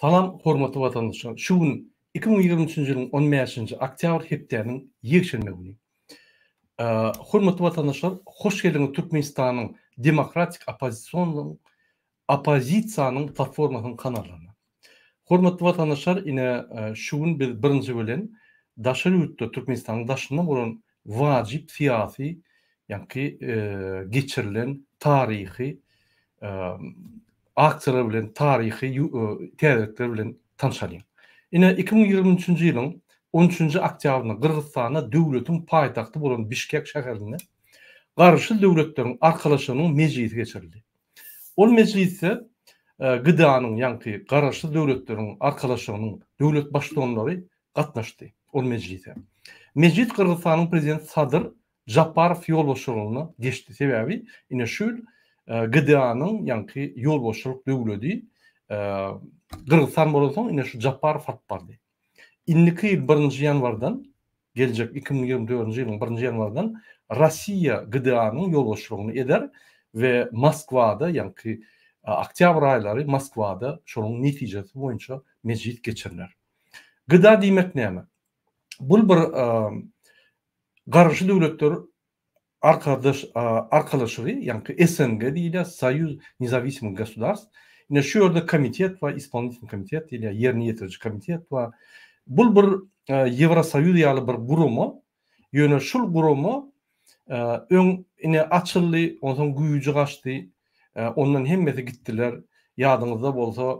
Salam hormatly vatandaşlar. Şu gün 2023 ýylyň 15-nji oktýabr hepdeniň ýekşenme güni. Hormatly vatandaşlar, hoş geldiňiz Türkmenistanyň demokratik opozisiýanyň platformasynyň kanalına. Hormatly vatandaşlar, ine şu gün biz birinji bölen daşary ýurtda Türkmenistanyň daşyndan bolan wajyp syýasy ýa-ni geçirilen taryhy aksiýalar bilen taryhy täzelikler bilen tanışalım. Ine 2023 ýylyň 13-nji oktýabryna Kyrgyzstana döwletiň paýtagty bolan Bişkek şäherine garşy döwletleriň arkalaşygynyň mejlisi geçirildi. Ol mejlisde GDA-nyň ýa-ni garşy döwletleriň arkalaşygynyň döwlet başlanlary gatnaşdy ol mejlise. Mejlis Kyrgyzstanyň prezidenti Sadyr Japarow ýolbaşçylygyna geçdi. Sebäbi ine şu GDA-nyň ýa-ni ýolbaşçylyk döwleti Kırgızstan bolan ine şu Japarow fat bardy. Indiki ýyl 1-nji ýanwardan geljek 2024-nji ýylyň 1-nji ýanwardan Rossiýa GDA-nyň ýolbaşçylygyny eder we Moskwada ýa-ni oktýabr aýlary Moskwada şonuň netijesi boýunça mejlis geçirilýär. GDA diýmek näme? Bul bir garşy döwletler arkalaşygy ýa-ni SNG diýilýär, Soюз независимых государств. Ine şu ýerde komitet we исполнительный komitet diýilýär, ýerine ýetiriji komitet we bul bir Ýewrosoýuz ýaly bir gurumy, ýöne şul gurumy ine açyldy, ondan güýji gaçdy, ondan hemmesi gitdiler. Ýadyňyzda bolsa,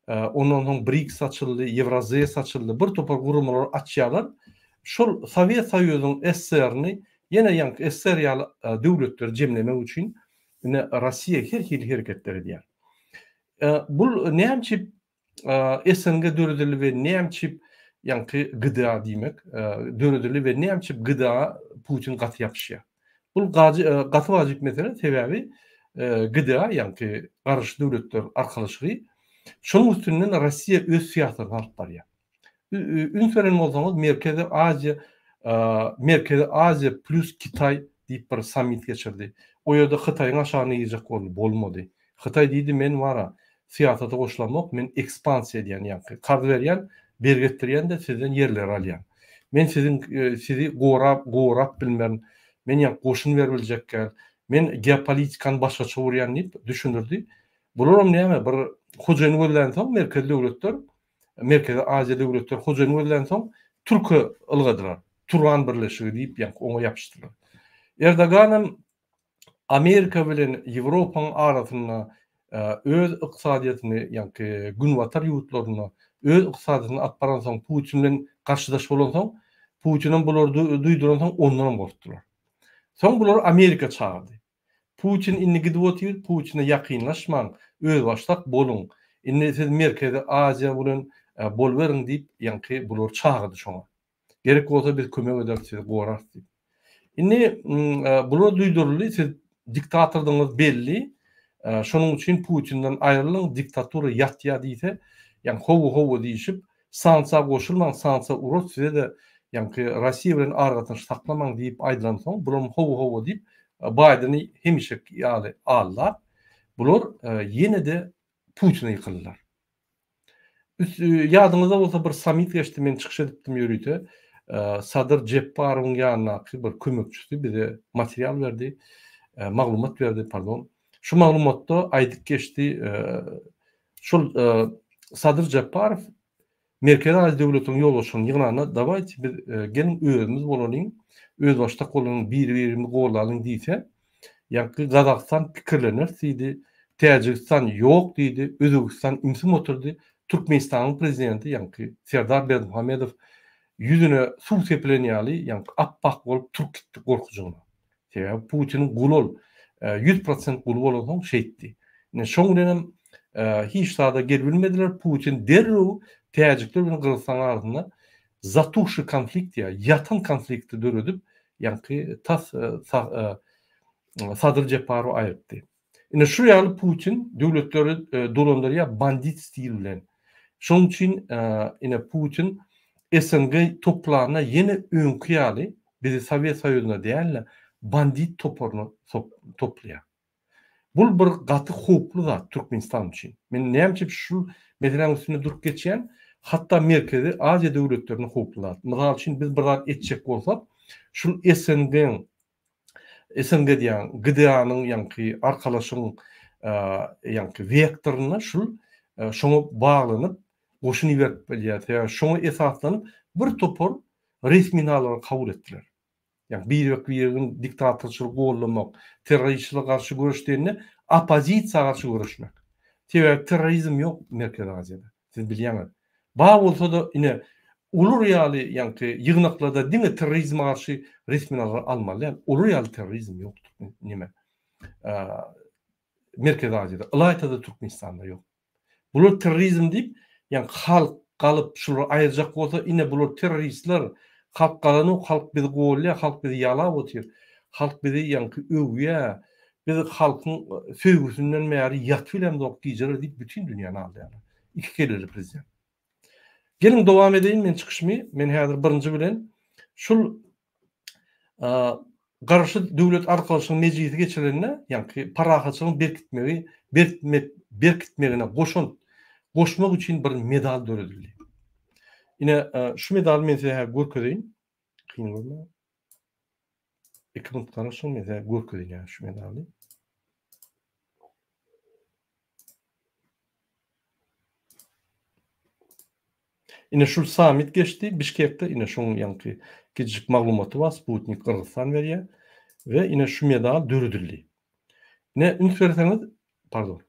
ondan soň BRICS açyldy, Ýewrazia açyldy, bir topar gurumlar açýarlar. Şol Sowet Soýuzynyň SSR-ni ýene ýa-ni SSR ýaly döwletler jemlemek üçin ine Rossiýa her hili hereketler edýär. Bul näçip SNG döwletleri we näçip ýa-ni GDA diýmek, döwletleri we näçip GDA Putin gaty ýapyşýar. Bul gaty wajyp mesele, sebäbi GDA ýa-ni garşy döwletler arkalaşygy şonuň üstünden Rossiýa öz syýasatyny alyp barýar. Ünsören bolsaňyz Merkezi Azia plus Kitay diýip bir summit geçirdi. O ýerde Hytaýyň aşagyna ýyjak bolmady. Hytaý diýdi, men wara syýasata goşulamak, men ekspansiýa edýän ýa-ni kard berýän, bergetdirýän de sizden ýerler alýan. Men sizi gorap bilmän, men ýa goşun berbiljekkä, men geopolitikany başgaça urýan diýip düşündirdi. Bular näme? Bir hojaýyny gözlän soň merkezi döwletler, Merkezi Azia döwletler hojaýyny gözlän soň Türkiýe ylgadylar. Turan birleşigi diýip ýa-ni oňa ýapyşdylar. Erdogan Amerika bilen Ýewropanyň arasyna öz ykdysadyýatyny ýa-ni günwatar ýurtlaryna öz ykdysadyýatyny atparan soň Putin bilen garşydaş bolan soň Putinin bulary duýduran soň ondan gorkdylar. Soň bular Amerika çağırdy. Putin inni gidip otyr, Putin'e ýakynlaşmaň, öz başlak bolun. Inni siz Merkezi Azia bilen bol beriň diýip ýa-ni bular çağırdy şoňa. Gerek bolsa biz kömek edersiz, gorar diýip. Inni bular duýdurly, siz diktatordyňyz belli. Şonuň üçin Putin'den aýrylyň, diktatura ýatýa diýse, ýa-ni howu diýişip, sansa goşulmaň, sansa urus size de ýa-ni Rossiýa bilen argatyny saklamaň diýip aýdylan soň, bular howu diýip Biden'i hemişe ýaly allar. Bular ýene de Putin'e ýykyldylar. Ýadyňyzda bolsa bir summit geçdi, men çykyş edipdim ýörüýte. Sadyr Japarowyň ýanyna bir kömekçisi bize material berdi, maglumat berdi, pardon. Şu maglumatda aýdyp geçdi, şol Sadyr Japarow Merkezi Azia döwletiniň ýolbaşçylygyny ýygnana dawaýt biz gelin özümiz bolalyň, öz başda bolan bir-birimiz golalyň diýse, ýa-ni Gazaqstan pikirlener diýdi, Täjikistan ýok diýdi, Özbegistan imsim oturdy. Türkmenistanyň prezidenti ýa-ni Serdar Berdimuhamedow ýüzüne suw seplenýäli, ýa-ni appak bolup turk gitdi gorkujugyna. Sebäbi Putinin gulol 100% gul bolan soň şeýtdi. Şoň bilen hiç daha geri bilmediler. Putin derrew Täjikler bilen Kırgızstan arasynda zatuşy konflikt ýatan konflikti döredip, ýa-ni Sadyr Japarow aýrypdy. Ine şu ýaly Putin döwletleri dolandyrýar bandit stil bilen. Şoň üçin ine Putin SNG toplaryna ýene öňkü ýaly bizi Sowet Soýuzyna diýerler bandit toporunu toplaýar. Bul bir gaty hukuklu zat Türkmenistan için. Men näme şu meselenin üstüne durup geçen hatta merkezi Aziya döwletlerinin hukuklu zat. Mysal üçin biz bir zat etjek bolsak, şu SNG diýen GDA-nyň ýanky arkalaşyň ýanky vektoryna şoňa baglanyp goşuny berip bilýär. Şoňa esaslanyp bir topar resminalary kabul etdiler. Yani bir diktatorçılık gollamak, teröristçiliğe karşı görüşlerini opozisiya karşı görüşmek. Terörizm yok Merkez Aziýada. Siz bilýäňiz. Ba bolsa da ine ulur ýaly ýanky ýygnaklarda diňe terörizme karşı resminalar almaly. Yani ulur ýaly terörizm ýokdur. Nime? Merkez Aziýada, Ilaytada Türkmenistanda yok. Bular terörizm diýip, yani halk kalıp şular ayıracak bolsa ine bular teröristler halk galany halk bizi gollýar, halk bizi ýalap otyr. Halk bizi ýanky öwýär. Biz halkyň söýgüsünden märi ýat bilen dok gijer diýip bütün dünýäni aldy. İki keleli prezident. Gelin dowam edeyim men çykyşmy. Men häzir birinji bilen şul garşy döwlet arkalaşygyň mejlisi geçirenine ýanky parahatçylygyň berkitmegine goşmak üçin bir medal döredildi. Yine şu medal men size görkezeyim. Kıyın görme. 2 minut garaşyň men size görkezeyim şu medali. Yine şu summit geçti. Bişkekde yine şoň ýanky gejik maglumaty var. Sputnik Kırgızstan berýär ve yine şu medal döredildi. Ne ünsüreseňiz, pardon.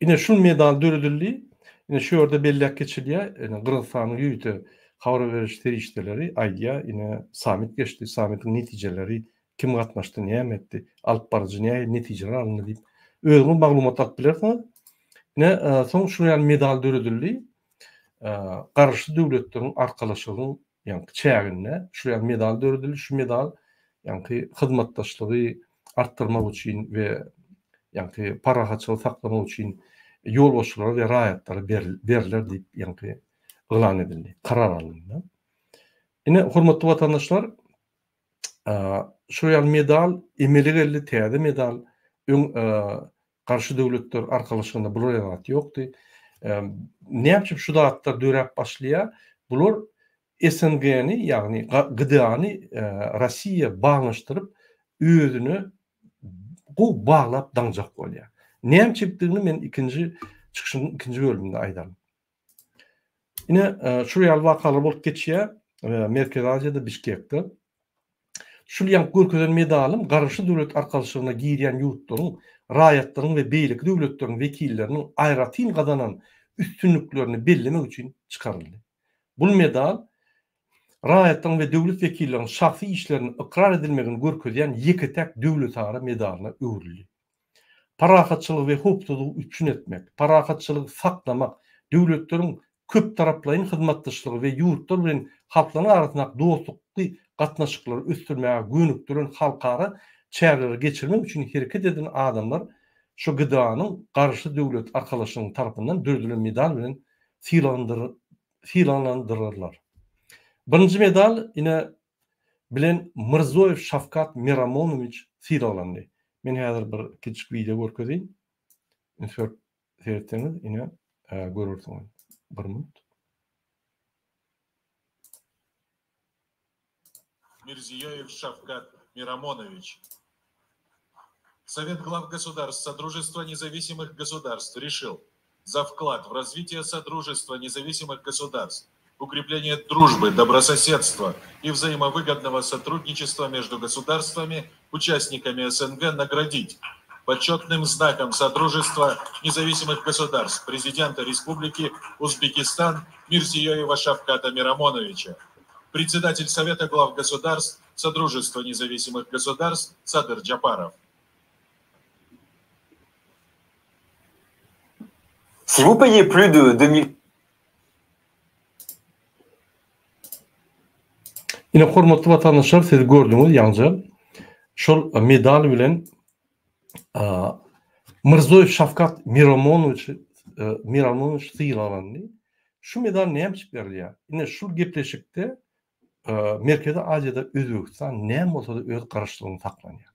Yine şu medal döredildi. Yine şu ýerde belläk geçilýär. Kırgızstanyň ýüýte habar beriş terişdeleri aýdýar. Yine summit geçti. Summitin netijeleri kim gatnaşdy, näme etdi, alyp barjy näme netijeler alındy diýip özüňiz maglumat alyp bilersiňiz. Yine soň şu ýaly medal döredildi. Garşy döwletleriň arkalaşygyň ýanky çägine şu ýaly medal döredildi. Şu medal ýanky hyzmatdaşlygy artdyrmak üçin we ýanky parahatçylygy saklamak üçin yol başçylara we raýatlara beriler diýip ýanky elan edildi. Karar alındy. Ine hormatly watandaşlar, şu ýaly medal emeli geldi, täze medal karşı döwletler arkalaşygynda bular ýat ýokdy. Näme şu datlar döräp başlaýar? Bular SNG-ni ýagny GDA-ny Russiýa baglaşdyryp özüni baglap daňjak bolýar. Näme çykdygyny men ikinji çykyşyň ikinji bölüminde aýdam. Yine şu ýaly wakalar bolup geçýär. Merkez Aziýada Bişkekde. Şu ýanky görkezen medalym garşy döwlet arkalaşygyna girýän ýurtlaryň, raýatlaryň we beýlik döwletleriň wekilleriniň aýratyn gadanan üstünlüklerini bellemek üçin çykaryldy. Bu medal raýatlaryň we döwlet wekilleriň şahsy işlerini ikrar edilmegini görkezýän ýeki tek döwletara medalyna öwrildi. Parahatçylyk we hukukçylyk üçin etmek, parahatçylyk saklamak, döwletleriň köp taraplaryň hyzmatdaşlygy we ýurtlar bilen halklaryň arasynda dostlukly gatnaşyklary ösdürmäge gönükdiren halkara çägleri geçirmek üçin hereket eden adamlar şu GDA-nyň garşy döwlet arkalaşygynyň tarapyndan dördülen medal bilen filanlandyrylýar. Birinji medal ine bilen Mirzoev Şafkat Miramonoviç filanlandy. Men häzir bir kiçik video görkezeyim. Insert seyretseňiz ine görürsiňiz. Bir minut. Мирзиёев Шавкат Мирамонович. Совет глав государств Содружества независимых государств решил за вклад в развитие Содружества независимых государств, укрепление дружбы, добрососедства и взаимовыгодного сотрудничества между государствами, участниками СНГ наградить почетным знаком Содружества независимых государств президента Республики Узбекистан Мирзиёева Шавката Мирамоновича, председатель Совета глав государств Содружества независимых государств Садыр Джапаров. Si vous payez plus de 2000... Yine hormatly watandaşlar, siz gördüňiz ýalňa şol medal bilen Mirzoev Şafkat Miramonoviç syýlandy. Şu medal näme berýär? Yine şu gepleşikde Merkezi Asya'da Özbekistan näme bolsa da öz garaşlygyny saklanýar.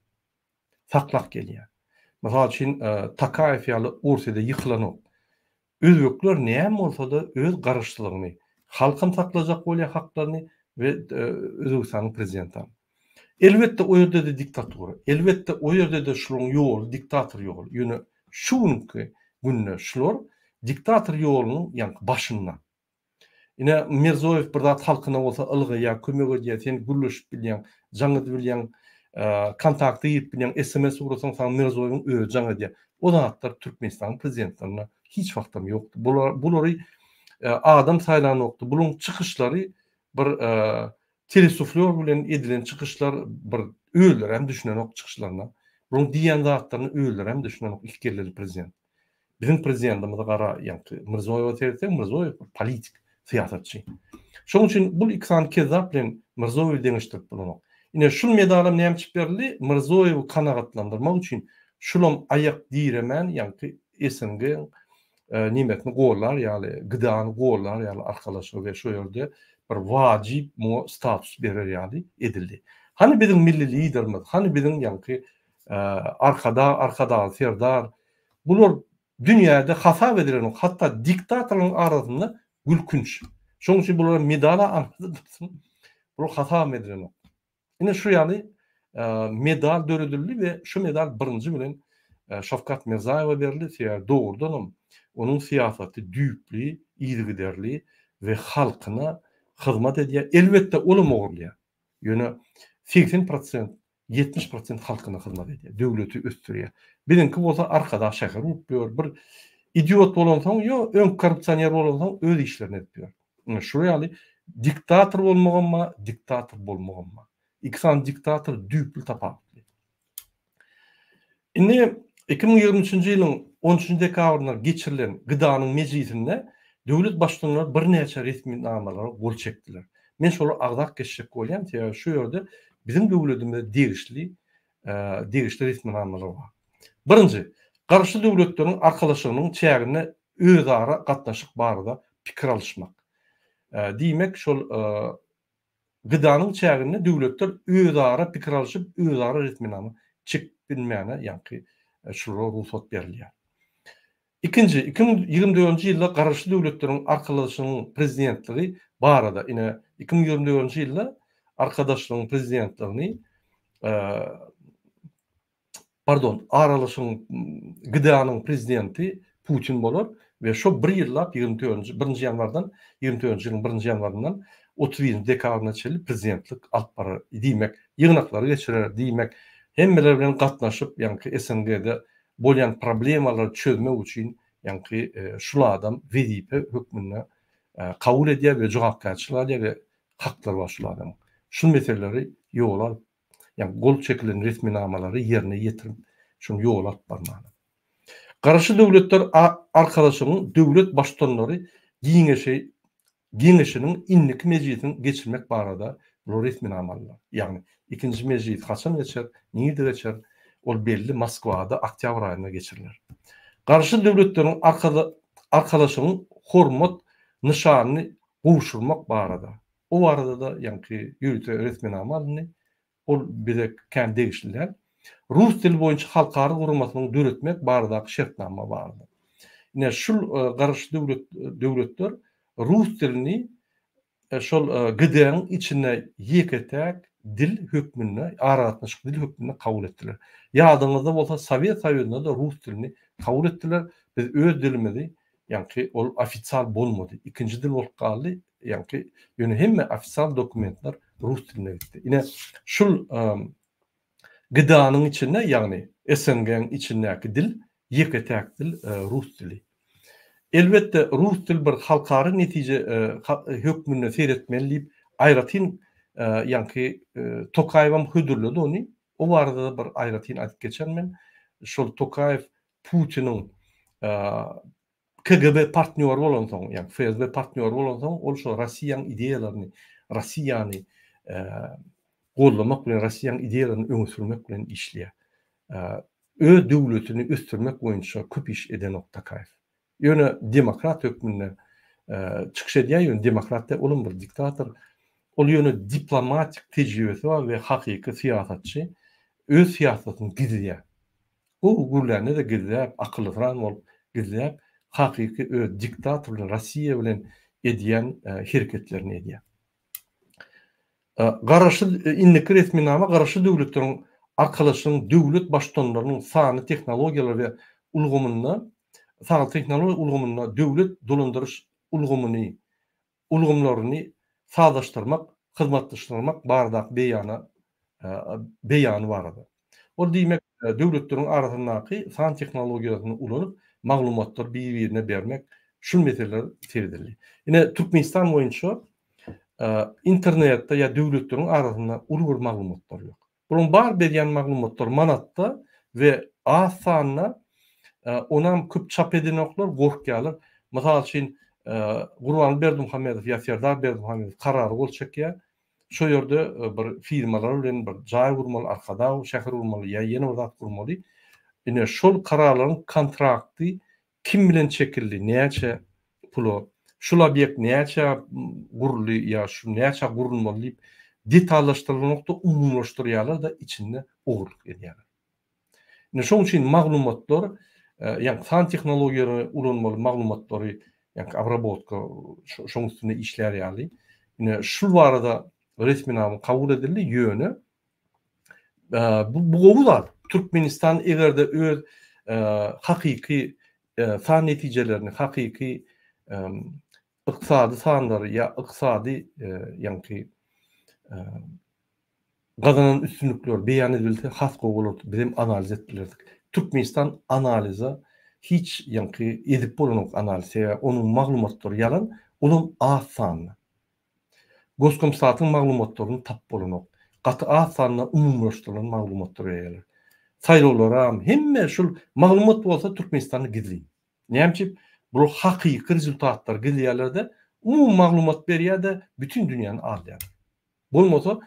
Saklap gelýär. Mesela için Takayev ýaly Ursya'da ýykylan Özbekler näme bolsa da öz garaşlygyny, halkyn saklajak bolýar haklaryny we Özbekistanyň prezidenti. Elbetde o ýerde de diktatura, elbetde o ýerde de şuň ýol, diktator ýol. Ýöne şuňky günne şular diktator ýolunyň ýa başyndan. Ine Mirzoyev bir zat halkyna bolsa ılgy ýa kömek edýär, sen gürleşip bilýän, jaňydy bilýän, kontakty ýetip bilýän SMS urasaň sana Mirzoyewiň öýe jaň edýär. O zatlar Türkmenistanyň prezidentlerine hiç wagtym ýokdy. Bulary adam saýlanokdy. Bulyň çykyşlary bir telesuflör bilen edilen çykyşlar bir öýler hem düşünenok çykyşlaryna. Bulyň diýen zatlaryny öýler hem düşünenok ilkerli prezident. Bizim prezidentimiz gara ýa Mirzoyew terse Mirzoyew politik siyasatçı. Şoň üçin bu ikisini kezzap bilen Mirzoyew deňişdirip bolanok. Ine şul medalym näme çyp berli? Mirzoyew kanagatlandyrmak üçin şulam ayak diýremen ýa-ki SNG nimetini goýlar ýaly gıdany goýlar ýaly arkalaşyk we şu ýerde bir wajib mo status berer ýaly edildi. Hani bizim milli liderimiz, hani bizim ýa-ki arkada serdar bular dünýäde hasap edilen hatda diktatorlaryň arasynda gülkünç. Şoň üçin bulara medala anladyrsyn. Bu hasap edilen. Ine şu ýaly medal döredildi we şu medal birinji bilen Şavkat Mirzayewa berildi. Ýa dogrudan onun siýasaty düýpli, ýygyderli we halkyna hyzmat edýär. Elbetde olam ogurlýar. Ýöne 80%, 70% halkyna hyzmat edýär. Döwleti östürýär. Birinki bolsa arkada şäher upýar. Bir idiot bolansaň ýa ön korrupsioner bolansaň öz işlerini etýär. Şu ýaly diktator bolmaganma, diktator bolmaganma. İkisi diktator düýpli tapaply. Indi 2023-nji ýylyň 13-nji dekabrynda geçirilen Gıdanyň mejlisinde döwlet başçylary bir näçe resmi namalary gol çekdiler. Men şol agzak geçip bolýan, ýa şu ýerde bizim döwletimizde degişli resmi namalar bar. Birinji, garşy döwletleriň arkalaşygynyň çägine özara gatnaşyk barada pikir alışmak. Diýmek şol Gıdanyň çägine döwletler özara pikir alyşyp özara resmi nama çek bilmäne ýa-ki şulara ruhsat berilýär. İkinci, 2024-nji ýylda garşy döwletleriň arkalaşygynyň prezidentligi barada ine 2024-nji ýylda arkadaşlygyň prezidentligini aralaşygyň Gıdanyň prezidenti Putin bolar we şo bir ýyllap 1-nji ýanwardan 24-nji ýylyň 1-nji ýanwaryndan 30 dekabrına çeli prezidentlik alyp barar diýmek, ýygnaklary geçirer diýmek, hemmeler bilen gatnaşyp ýa-ki SNG'de bolýan problemalary çözmek üçin ýa-ki şul adam wezipe hökmüne kabul edýär we jogapkärçilik alýar we haklar bar şul adam. Şu meseleleri ýolar, ýa gol çekilen resmi namalary ýerine ýetirip şunu ýol alyp barmaly. Garşy döwletler arkalaşygyň döwlet başçylary giňeşiniň inlik mejlisini geçirmek barada bu resmi namalar. Ýagny ikinji mejlis haçan geçer, näde geçer? Ol belli Moskwada oktyabr aýynda geçirilir. Garşy döwletleriň arkalaşygyň hormat nişanyny gowşurmak barada. O arada da ýa-ki ýürüte resmi namalyny ol bize kän degişliler. Rus dili boýunça halkary gurulmasyny döretmek baradaky şertnama bardy. Ine şul garşy döwletler Rus dilini şol Gıdanyň içine ýeketek dil hökmüne, araatnaşyk dil hökmüne kabul etdiler. Ýadyňyzda bolsa Sowet Soýuzyna da Rus dilini kabul etdiler. Biz öz dilimizi ýa-ki ol ofisial bolmady. Ikinji dil bolup galdy. Ýa-ki ýöne hemme ofisial dokumentler Rus diline gitdi. Ine şul Gıdanyň içinde ýagny SNG'ň içindäki dil ýeketek dil Rus dili. Elbette Rus dil bir halkary netije hökmüne seyretmeli diýip aýratyn ýa-ki Tokayew hödürledi ony. O arada da bir aýratyn aýdyp geçenmen. Şol Tokayew Putiniň KGB partneri bolansoň, ýa FSB partneri bolansoň, ol şo Russiýanyň ideýalaryny, Russiýany gollamak bilen Russiýanyň ideýalaryny öňe sürmek bilen işleýär. Öz döwletini östürmek boýunça köp iş eden Tokayew. Ýöne demokrat hökmüne çykyş edýär, ýöne demokratda olum bir diktator ol ýöne diplomatik tejribesi var we hakyky siýasatçy öz siýasatyny gizleýär. O gurlarny da gizleýär, akylly falan bolup gizleýär, hakyky öz diktatorlyk Rossiýa bilen edýän hereketlerini edýär. Garaşy indiki resminama garaşy döwletleriň arkalaşynyň döwlet başdanlarynyň sany tehnologiýalar we ulgamyna döwlet dolandyrış ulgamlaryny sazlaşdyrmak, hyzmatlaşdyrmak bardak beýany barady. O diýmek döwletleriň arasyndaky san tehnologiýalaryny ulanyp maglumatlar bir-birine bermek şu meseleler seridirli. Ine Türkmenistan boýunça internetde ya döwletleriň arasynda ulgur maglumatlar ýok. Bunun bar berýän maglumatlar manatda we az sanna onam köp çap edilnoklar gorkýarlar. Mysal üçin Gurban Berdimuhammedow ýa Serdar Berdimuhammedow karary bolçakya şo ýerde bir firmalar bilen bir jaý gurmaly, arkada şäher gurmaly ýa ýene bir zat gurmaly. Ine şol kararlaryň kontrakty kim bilen çekildi, näçe pulo, şol obyekt näçe guruldy ýa şu näçe gurulmaly diýip detallaşdyrylmakda umumlaşdyrýarlar da içinde ogurluk edýärler. Ine şoň üçin maglumatlar ýa san tehnologiýalary ulanmaly maglumatlary ýa abrabotka şoň üstünde işler ýaly. Ine şu barada resminama kabul edildi ýöne bu gowular Türkmenistan egerde öz hakyky san netijelerini, hakyky ykysady sanlary ýa ykysady ýa-ni gazanan üstünlükler beýan edildi, has gowular bizim analiz etdirdik. Türkmenistan analiza hiç ýa-ni edip bolanok analize onuň maglumatlary ýalan, onuň az sanly. Goskomstatyň maglumatlaryny tap bolanok. Gaty az sanly umumlaşdyrylan maglumatlar ýalar. Saýlawlar hemme şol maglumat bolsa Türkmenistany gizleýär. Näme bu hakyky rezultatlar gizleýärlerde umum maglumat berýär-de bütün dünýäni alýar. Bolmasa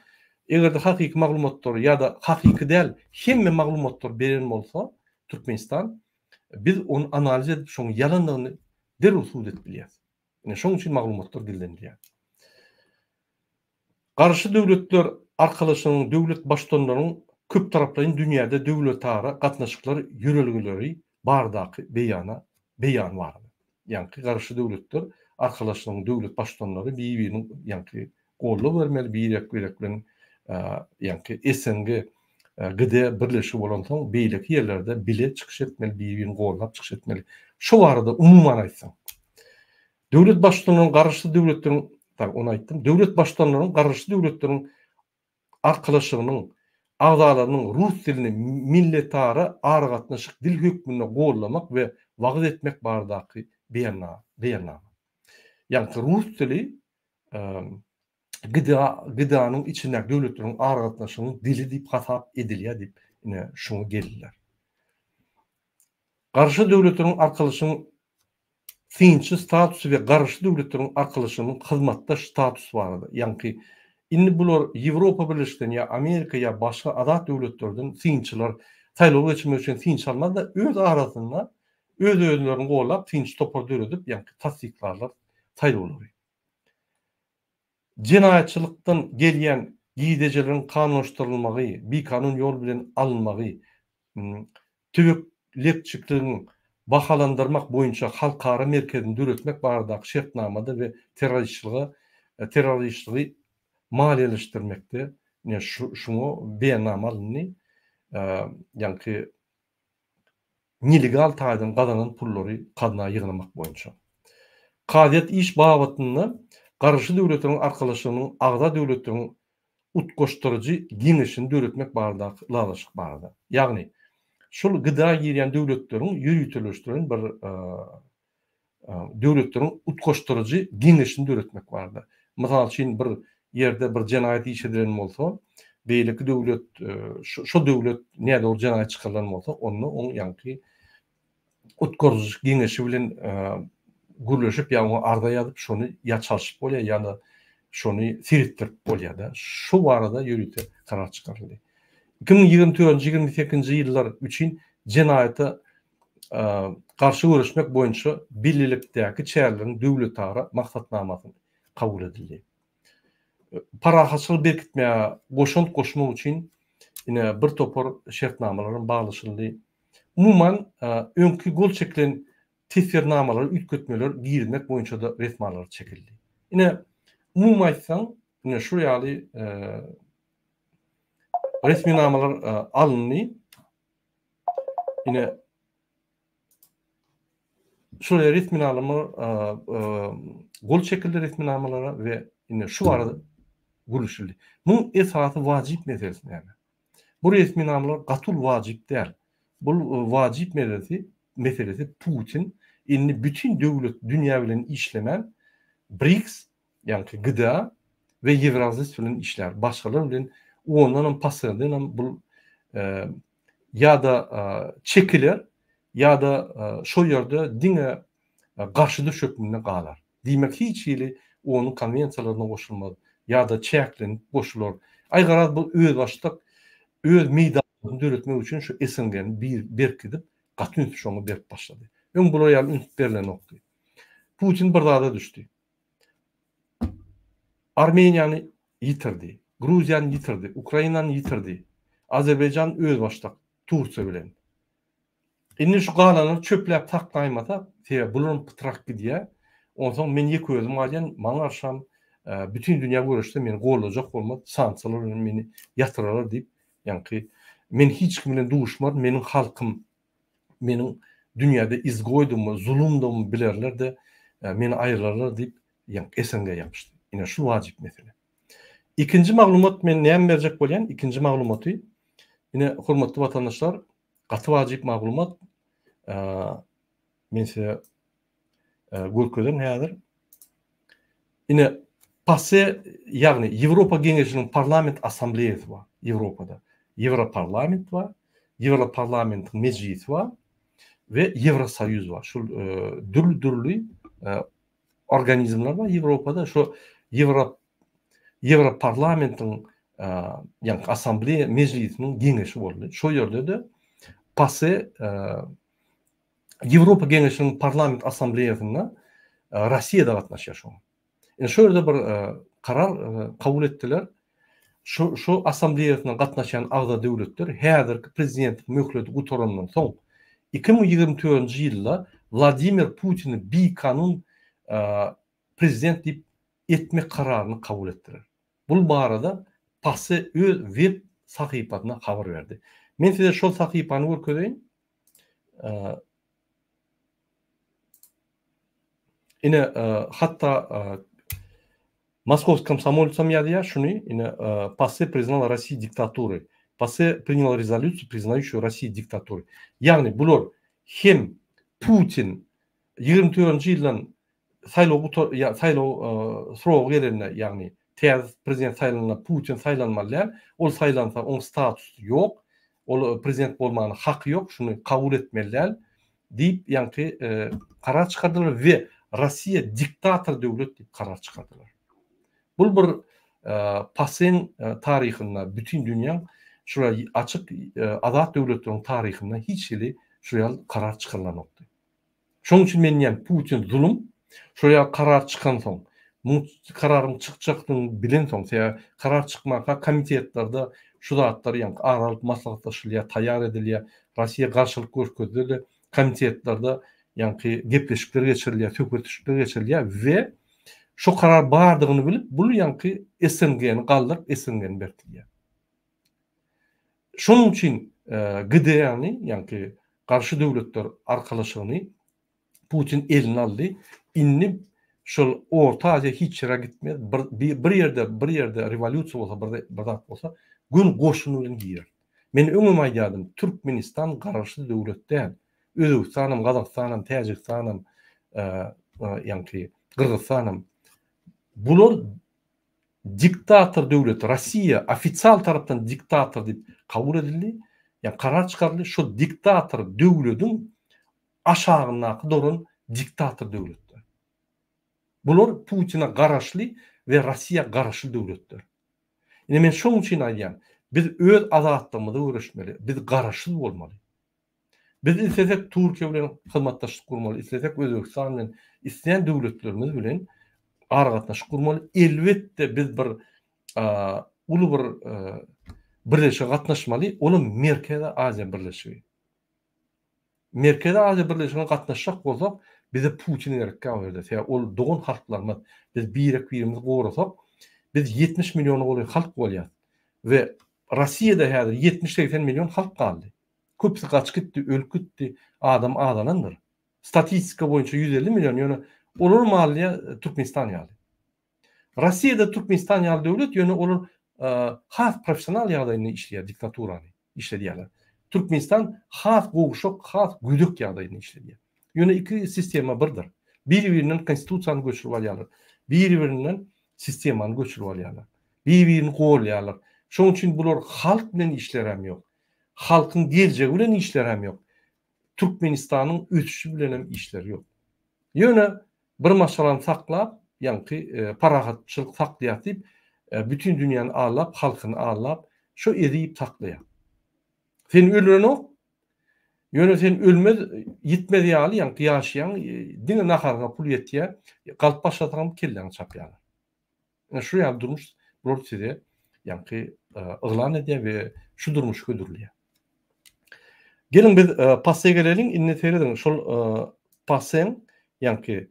egerde hakyky maglumatlar ýa-da hakyky däl hemme maglumatlar beren bolsa Türkmenistan biz onu analiz edip şoň ýalanlygyny derhal suwd edip bilýäris. Ine şoň üçin maglumatlar gizlenýär. Garşy döwletler arkalaşynyň döwlet başdanlarynyň köp taraply dünýäde döwlet ara gatnaşyklar ýörelgileri bardaky beýan bar. Ýa-ni garşy döwletler arkalaşynyň döwlet başdanlary bir-biriniň ýa-ni gollap bermeli, bir-birek bilen ýa-ni SNG gide birleşik bolan soň beýleki ýerlerde bile çykyş etmeli, bir-birini gollap çykyş etmeli. Şu barada umumyň aýtsaň, döwlet başdanlarynyň garşy döwletleriň onu aýtdym. Döwlet başdanlarynyň garşy döwletleriň arkalaşynyň agzalarynyň rus dilini milletara argatnaşyk dil hökmüne gollamak we wagt etmek bardaky beýannama. Ýani rus dili gıdanyň içindäki döwletleriň argatnaşygynyň dili diýip hasap edilýär diýip ine şunu geldiler. Garşy döwletleriň arkalaşynyň finçi statusy we garşy döwletleriň arkalaşynyň hyzmatdaş statusy bardy. Ýani indi bular Ýewropa Birleşikden ýa Amerika ýa başga azat döwletlerden finçiler saýlaw geçirmek üçin finç almaz da öz arasynda özlerini gollap finç topar edip ýani tasdiklarlar saýlawlary. Cinayetçilikten gelýän giýdejelerin kanunlaşdyrylmagy, bir kanun ýol bilen alınmagy, tübeklikçiligiň bahalandyrmak boýunça halkara merkezini döretmek bardak şertnamada we terroristliği maliýeleşdirmekde ne şunu beýannamalyny ýa-ni nelegal taýdan gazanan pullary kadna ýygnamak boýunça. Kadiýet iş babatyny garşy döwletleriň arkalaşynyň agza döwletleriň utgoşdurjy giňeşini döretmek bardak lalaşyk bardy. Ýagny şol gıda ýerýän döwletleriň ýürütülüşdiren bir döwletleriň utgoşdurjy giňeşini döretmek bardy. Mysal üçin bir ýerde bir jenaýat işedilen bolsa, beýleki döwlet şo döwlet näde ol jenaýat çykaran bolsa, onu ýa-ni utgoşdurjy giňeşi bilen gürleşip ýa-ni arda ýazyp şonu ýa çalyşyp bolýar ýa-da şonu siritdirip bolýar da. Şu barada ýürüte karar çykaryldy. 2024-2028 ýyllar üçin jenaýata garşy görüşmek boýunça birlikdäki çäherleriň döwletara maksatnamasyny kabul edildi. parahaçylyk berkitmeye goşmak için yine bir topar şertnamalaryň baglaşyldy. Umuman öňkü gol çekilen tesirnamalary ütkötmeler girilmek boýunça da resmalar çekildi. Yine umuman aýtsaň, yine şu ýaly resminamalar alındy. Yine şuraya resminamalar gol çekildi resminamalara ve yine şu arada gülüşildi. Bu esasy wajip meselesi yani. Bu resminamalar gatul wajip däl. Bu wajip meselesi Putin inni bütün döwlet dünýä bilen işlemen BRICS yani gıda ve Евразия bilen işler. Başgalar bilen ondan passadan bu ya da çekiler ya da şu ýerde diňe garşy düşüpmine galar. Diýmek hiç ýeli onun konwensiýalaryna goşulmaz ya da çäklenip goşulur. Aýgaraz bu öz başlyk öz meýdanyny döretmek üçin şu SNG'ni berkidip gatyn şoňa berip başlady. Öň bular ýaly ünt berilen okdy. Putin bir dada düşdi. Armeniýany ýitirdi, Gruziýany ýitirdi, Ukrainany ýitirdi. Azerbaýjan öz başlyk Turkiýa bilen. Indi şu galanyny çöpläp taklaýmasa, bularyň pytrak gidýär. Onsoň men ýeki özüm alýan, maňa arşam bütün dünýä görüşde meni gollajak bolmaz, sanksiýalar bilen meni ýatyrarlar diýip, ýani men hiç kim bilen duşmar, meniň halkym, meniň dünýäde izgoýdum, zulümdüm bilerler de meni aýyrarlar diýip, ýani SNG ýapyşdy. Ine şu wajip mesele. İkinci maglumat men näme berjek bolýan? İkinci maglumaty ine hormatly watandaşlar, gaty wajip maglumat men size görkezem häzir. Ine passe ýagny Ýewropa Geňeşiniň parlament assambleýasy bar. Ýewropada Ýewroparlament bar, Ýewroparlamentin mejlisi bar we Ýewrosoýuz bar. Şu dürli organizmler bar Ýewropada. Şu Ýewroparlamentin ýani assambleýa mejlisiniň geňeşi boldy. Şu ýerde de passe Ýewropa Geňeşiniň parlament assambleýasynda Rossiýa da gatnaşýar şu. Şu ýerde bir karar kabul etdiler. Şu assambleýasyna gatnaşan agda döwletler häzirki prezident möhleti gutorandan soň 2024-nji ýylda Vladimir Putin'i bir kanun prezident diýip etmek kararyny kabul etdiler. Bu barada passe öz web sahypasyna habar berdi. Men size şol sahypany görkezeyim. Ine hatta Mosковский комсомолец ýazýar şuny, ine passe признал Россию диктатурой. Passe принял резолюцию, признающую Россию диктатурой. Yani bular hem Putin 24-nji ýyldan saýlaw sorag gelenine, yani prezident saýlanana Putin saýlanmaly, ol saýlansa on statusy ýok, ol prezident bolmanyň haky ýok, şuny kabul etmeliler diýip ýani karar çykardylar we Rossiya diktator döwlet diýip karar çykardylar. Bu bir pasen tarihinde bütün dünya şuraya açık azat döwletleriň tarihinde hiç ýeli şuraya karar çykarylan nokta. Şoň üçin men ýani Putin zulüm şuraya karar çykan soň, bu kararyň çykjakyny bilen soň, karar çykmaka komitetlerde şu zatlar ýani aralyk maslahatlaşylýar, taýýar edilýär, Rossiýa garşylyk görkezdi, komitetlerde ýani gepleşikler geçirilýär, söhbetleşikler geçirilýär we şu karar bardygyny bilip, bu ýani SNG'ni galdyryp SNG'ni bertilýär. Şonuň üçin GDR'ni ýani garşy döwletler arkalaşygyny Putin eline aldy. Inni şol Orta Aziýa hiç ýere gitmez. Bir ýerde revolýusiýa bolsa, bir zat bolsa, gün goşuny bilen girer. Men öňüme aýdym, Türkmenistan garşy döwletden, Özbekistanam, Gazakstanam, Täjikstanam, ýani Kyrgyzstanam, bular diktator döwlet, Rossiýa ofitsial tarapdan diktator diýip kabul edildi. Yani karar çykaryldy, şu diktator döwletiň aşagyna duran diktator döwletler. Bular Putin'e garaşly we Rossiýa garaşly döwletler. Ine men şoň üçin aýdýan, biz öz azatlygymyzy görüşmeli, biz garaşly bolmaly. Biz isletek Türkiýe bilen hyzmatdaşlyk gurmaly, isletek Özbekistan bilen, isleýän döwletlerimiz bilen aragatnaşyk gurmaly. Elbetde biz bir ulu bir birleşige gatnaşmaly, onun Merkezi Aziya Birleşigi. Merkezi Aziya Birleşigine gatnaşsak bolsak, bize Putin gerekli berdi. Ol dogun halklarymyz, biz birimiz gorasak, biz 70 milyon goly halk bolýar. Ve Rossiýada häzir 70-80 milyon halk kaldy. Köpsi gaçyp gitdi, ölüp gitdi, adam adanandyr. Statistika boýunça 150 milyon, ýöne olur malya Türkmenistan ýaly. Rossiýada Türkmenistan ýaly döwlet, ýöne olur has professional ýagdaýynda işleýär, diktaturany işledýärler. Türkmenistan has gowuşok, has güdük ýagdaýynda işledýär. Ýöne iki sistema birdir. Bir-biriniň konstitusiýany göçürip alýarlar. Bir-biriniň sistemany göçürip alýarlar. Bir-birini gowlaýarlar. Şoň üçin bular halk bilen işlerem ýok. Halkyň geljegi bilen işlerem ýok. Türkmenistanyň ötüşi bilen hem işleri ýok. Ýöne bir masalany saklap, ýani parahatçylyk saklaýar diýip, bütün dünýäni allap, halkyny allap, şo edip saklaýar. Sen ölürenok, ýöne sen ölmez, yitmedi ýaly, ýani ýaşaýan, diňe naharga pul ýetýär, galyp başlatan kelleň çapýarlar. Şu ýaly durmuş, bular size ýani yglan edýär we şu durmuş gödürülýär. Gelin biz passaya gelelim. İnne teredin şol passen ýani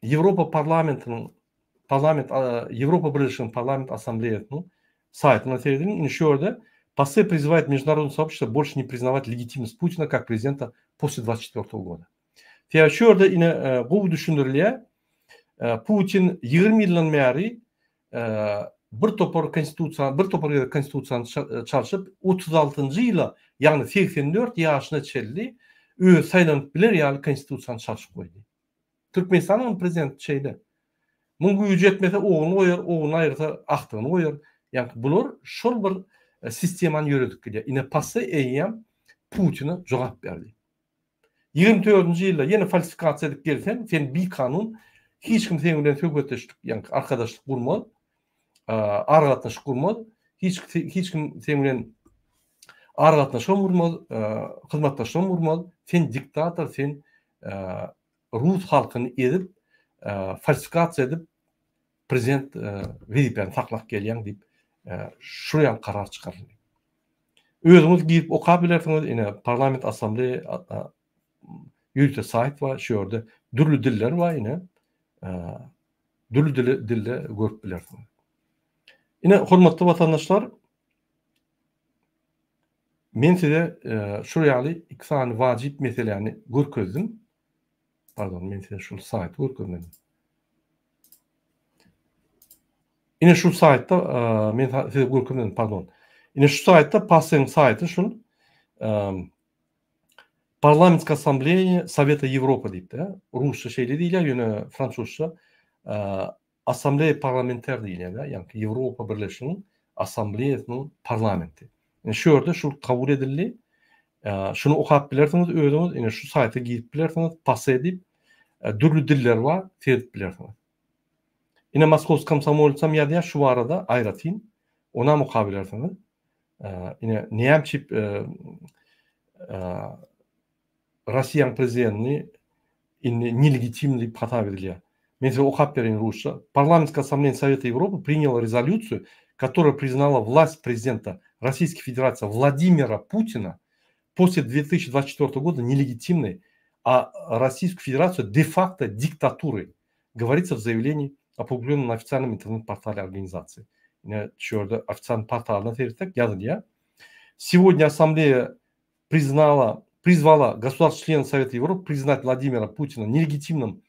Европа parlamentinin Европа Birleşiginin Parlament Ассамблеясының сайтына тередин. Инне şurada Пассе призывает международное сообщество больше не признавать легитимность Путина как президента после 24 года. Şurada yine bu düşündürülýär. Putin 20 ýyldan bäri bir topar konstitusiýany çalyşyp 36-njy ýyla, ýani 84 ýaşyna çeldi, öz saýlanyp biler ýaly konstitusiýany çalyşyp goýdy. Türkmenistanyň prezidenti şeýle. Muňa güýji ýetmese oğluny goýar, oğluny aýyrsa aktygyny goýar. Ýani bular şol bir sistemany ýöredip gelýär. Ine Passe eýýän Putina jogap berdi. 24-nji ýylda ýene falsifikasiýa edip gelsen, sen bir kanun hiç kim sen bilen söhbetleşdik, ýani arkadaşlyk gurmaz, argatnaşyk gurmaz, hiç kim sen bilen argatnaşyk gurmaz, hyzmatdaşlyk gurmaz. Sen diktator, sen Rus halkyny edip, falsifikasiýa edip prezident wezipany saklap gelýän diýip şuraya karar çykaryldy. Özüňiz gidip okap bilersiňiz, ine Parlament Assambleýa ýürüte sayt var, şu ýerde dürlü diller var, ine dürlü dilde görüp bilersiňiz. Ine hormatly vatandaşlar, men size şu ýaly iki sany wajip meselelerini görkezdim. Pardon, men size şu sayt görkezdim. Ine şu saytda men size görkezdim, pardon. Ine şu saytda Passeň saýty şul Parlamentska Asamblea Совета Европы diýip, Rusça şeýle diýilýär, ýöne fransuzça Assemblée parlementaire diýilýär, ýani Ýewropa Birleşiginiň Assambleýasynyň parlamenti. Ine şu ýerde şul kabul edildi. Şunu okap bilersiňiz özüňiz, ine şu sayta gidip bilersiňiz, passe edip dürlü diller bar, terip bilersiňiz. Ine Moskowski komsomolcam ýa-da şu arada aýratyn, ona mukabil bilersiňiz. Ine Nemçip Rossiýanyň prezidentini nelegitimli diýip hata edilýär. Men size okap berýän Rusça. Парламентская ассамблея Совета Европы приняла резолюцию, которая признала власть президента Российской Федерации Владимира Путина после 2024 года нелегитимной, а Российскую Федерацию де-факто диктатурой. Говорится в заявлении, опубликованном на официальном интернет-портале организации. Şurada официальный порталына терсек ýazylýar. Сегодня Ассамблея призвала государств-членов Совета Европы признать Владимира Путина нелегитимным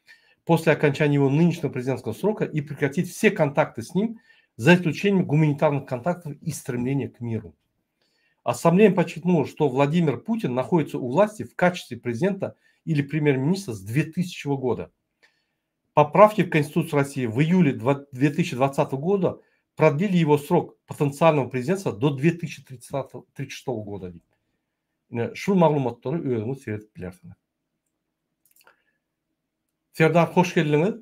после окончания его нынешнего президентского срока и прекратить все контакты с ним, за исключением гуманитарных контактов и стремления к миру. Ассамблея подчеркнула, что Владимир Путин находится у власти в качестве президента или премьер-министра с 2000 года. Поправки в Конституцию России в июле 2020 года продлили его срок потенциального президентства до 2036 года. Şu maglumatları özüňiz seredip bilersiňiz. Serdar, hoş geldiňiz.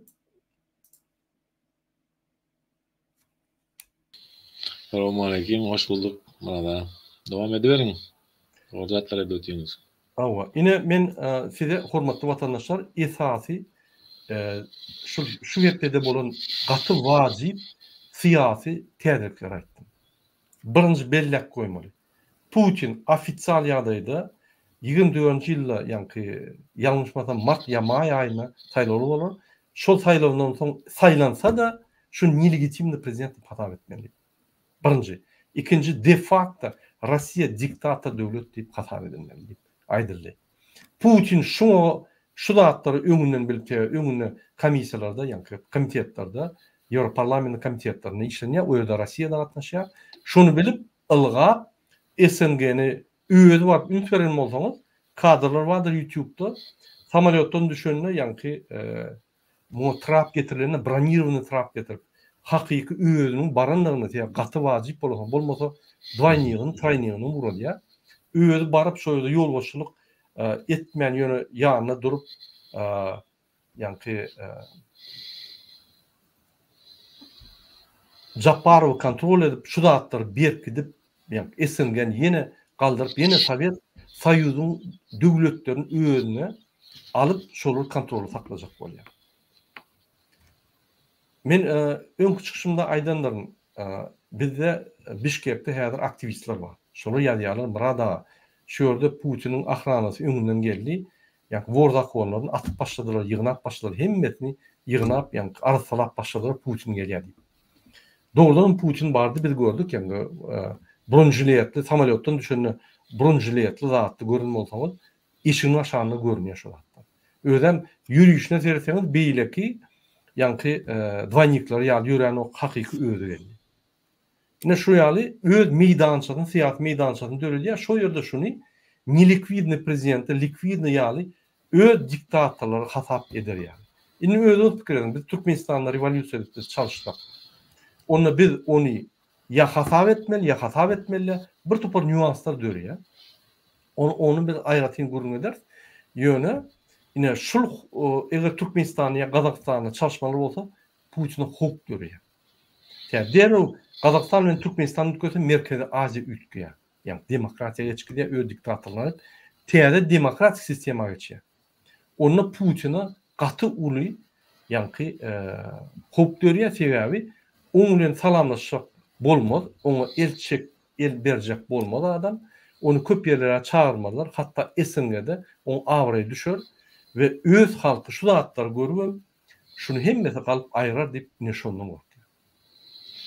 Assalamu alaikum, hoş bulduk. Mana devam ediveriň. Ordatlara ötýüňiz. Awa, ine men size hormatly vatandaşlar esasy şu ýerde bolan gaty wajip siyasi tedbirler aýtdym. Birinji bellek koymaly. Putin ofisial ýagdaýda 24-nji ýylda, ýani ýalňyşmasam mart ýa may aýyna saýlaw bolar. Şol saýlawdan soň saýlansa da şu nelegitimni prezidentni patap etmeli. Birinji. İkinci, de facto Rossiya diktator döwlet diýip hatap edilmeli diýip aýdyldy. Putin şu zatları öňünden bilip, öňüne komissiyalarda, ýani komitetlarda, Ýewroparlament komitetlerine işlenýär, o ýerde Rossiýa da gatnaşýar. Şunu bilip ılga SNG'ni üýedi bak üns beren bolsaňyz, kadrlar vardır YouTube'da. Samolyotdan düşenine, ýani trap getirilenine, bronirowany trap getirip hakyky üýediniň barandygyny diýip gaty wajyp bolsa, bolmasa dwaynygyny, traýnygyny buralýar. Üýedi barıp şo ýerde ýol boşluk etmeyen ýöne ýanyna durup ýani Japarow kontrol edip şu datlary berip gidip ýani SNG'ni ýene galdyryp ýene Sowet Soýuzyň döwletlerini öňüne alıp şolary kontroly saklajak bolýar. Men öňkü çykyşymda aýdanlarym bizde Bişkekde häzir aktivistler bar. Şolar ýazýarlar burada şu ýerde Putiniň ahranasy öňünden geldi. Ýani Worzakowallaryny atyp başladylar, ýygnap başladylar. Hemmetini ýygnap, ýani arsalap başladylar Putin gelýär diýip. Doğrudan Putin bardy, biz gördük ýani bronjiletli samolyotdan düşenine bronjiletli zatly görünme bolsaňyz, işiň aşagyna görünýär şol zatlar. Özem ýürüýüşine sereseňiz beýleki ýani dwanyklary ýa ýören o hakyky öýde geldi. Ine şu ýaly öz meýdançygyny, syýasat meýdançygyny döredýär. Şo ýerde şuny nelikvidni prezidenti, likvidni ýaly öz diktatorlary hasap eder ýaly. Ine öz pikirim, biz Türkmenistanda revolýusiýa edip çalışdyk. Onu biz ya hasap etmeli, ya hasap etmeli. Bir topar nüanslar dörüyor. Onu biz aýratyn gurun eder. Ýöne, ine şul eger Türkmenistan ya Kazakstan'a çalışmalar bolsa, Putin'e hok dörüyor. Yani derhal Kazakistan ve Türkmenistan ülkesi Merkezi Asya ülkeye. Yani demokratiya geçkidiye öz diktatorlar. Teyade demokratik sistema geçiyor. Onunla Putin'e katı ulu yani hok dörüyor sebebi onunla salamlaşacak bolmaz. Onu el berjek bolmaz adam. Onu köp yerlere çağırmadılar. Hatta SNG'de onu avraya düşür ve öz halkı şu zatlar görüp şunu hemmeti kalıp ayırar deyip neşonlu var.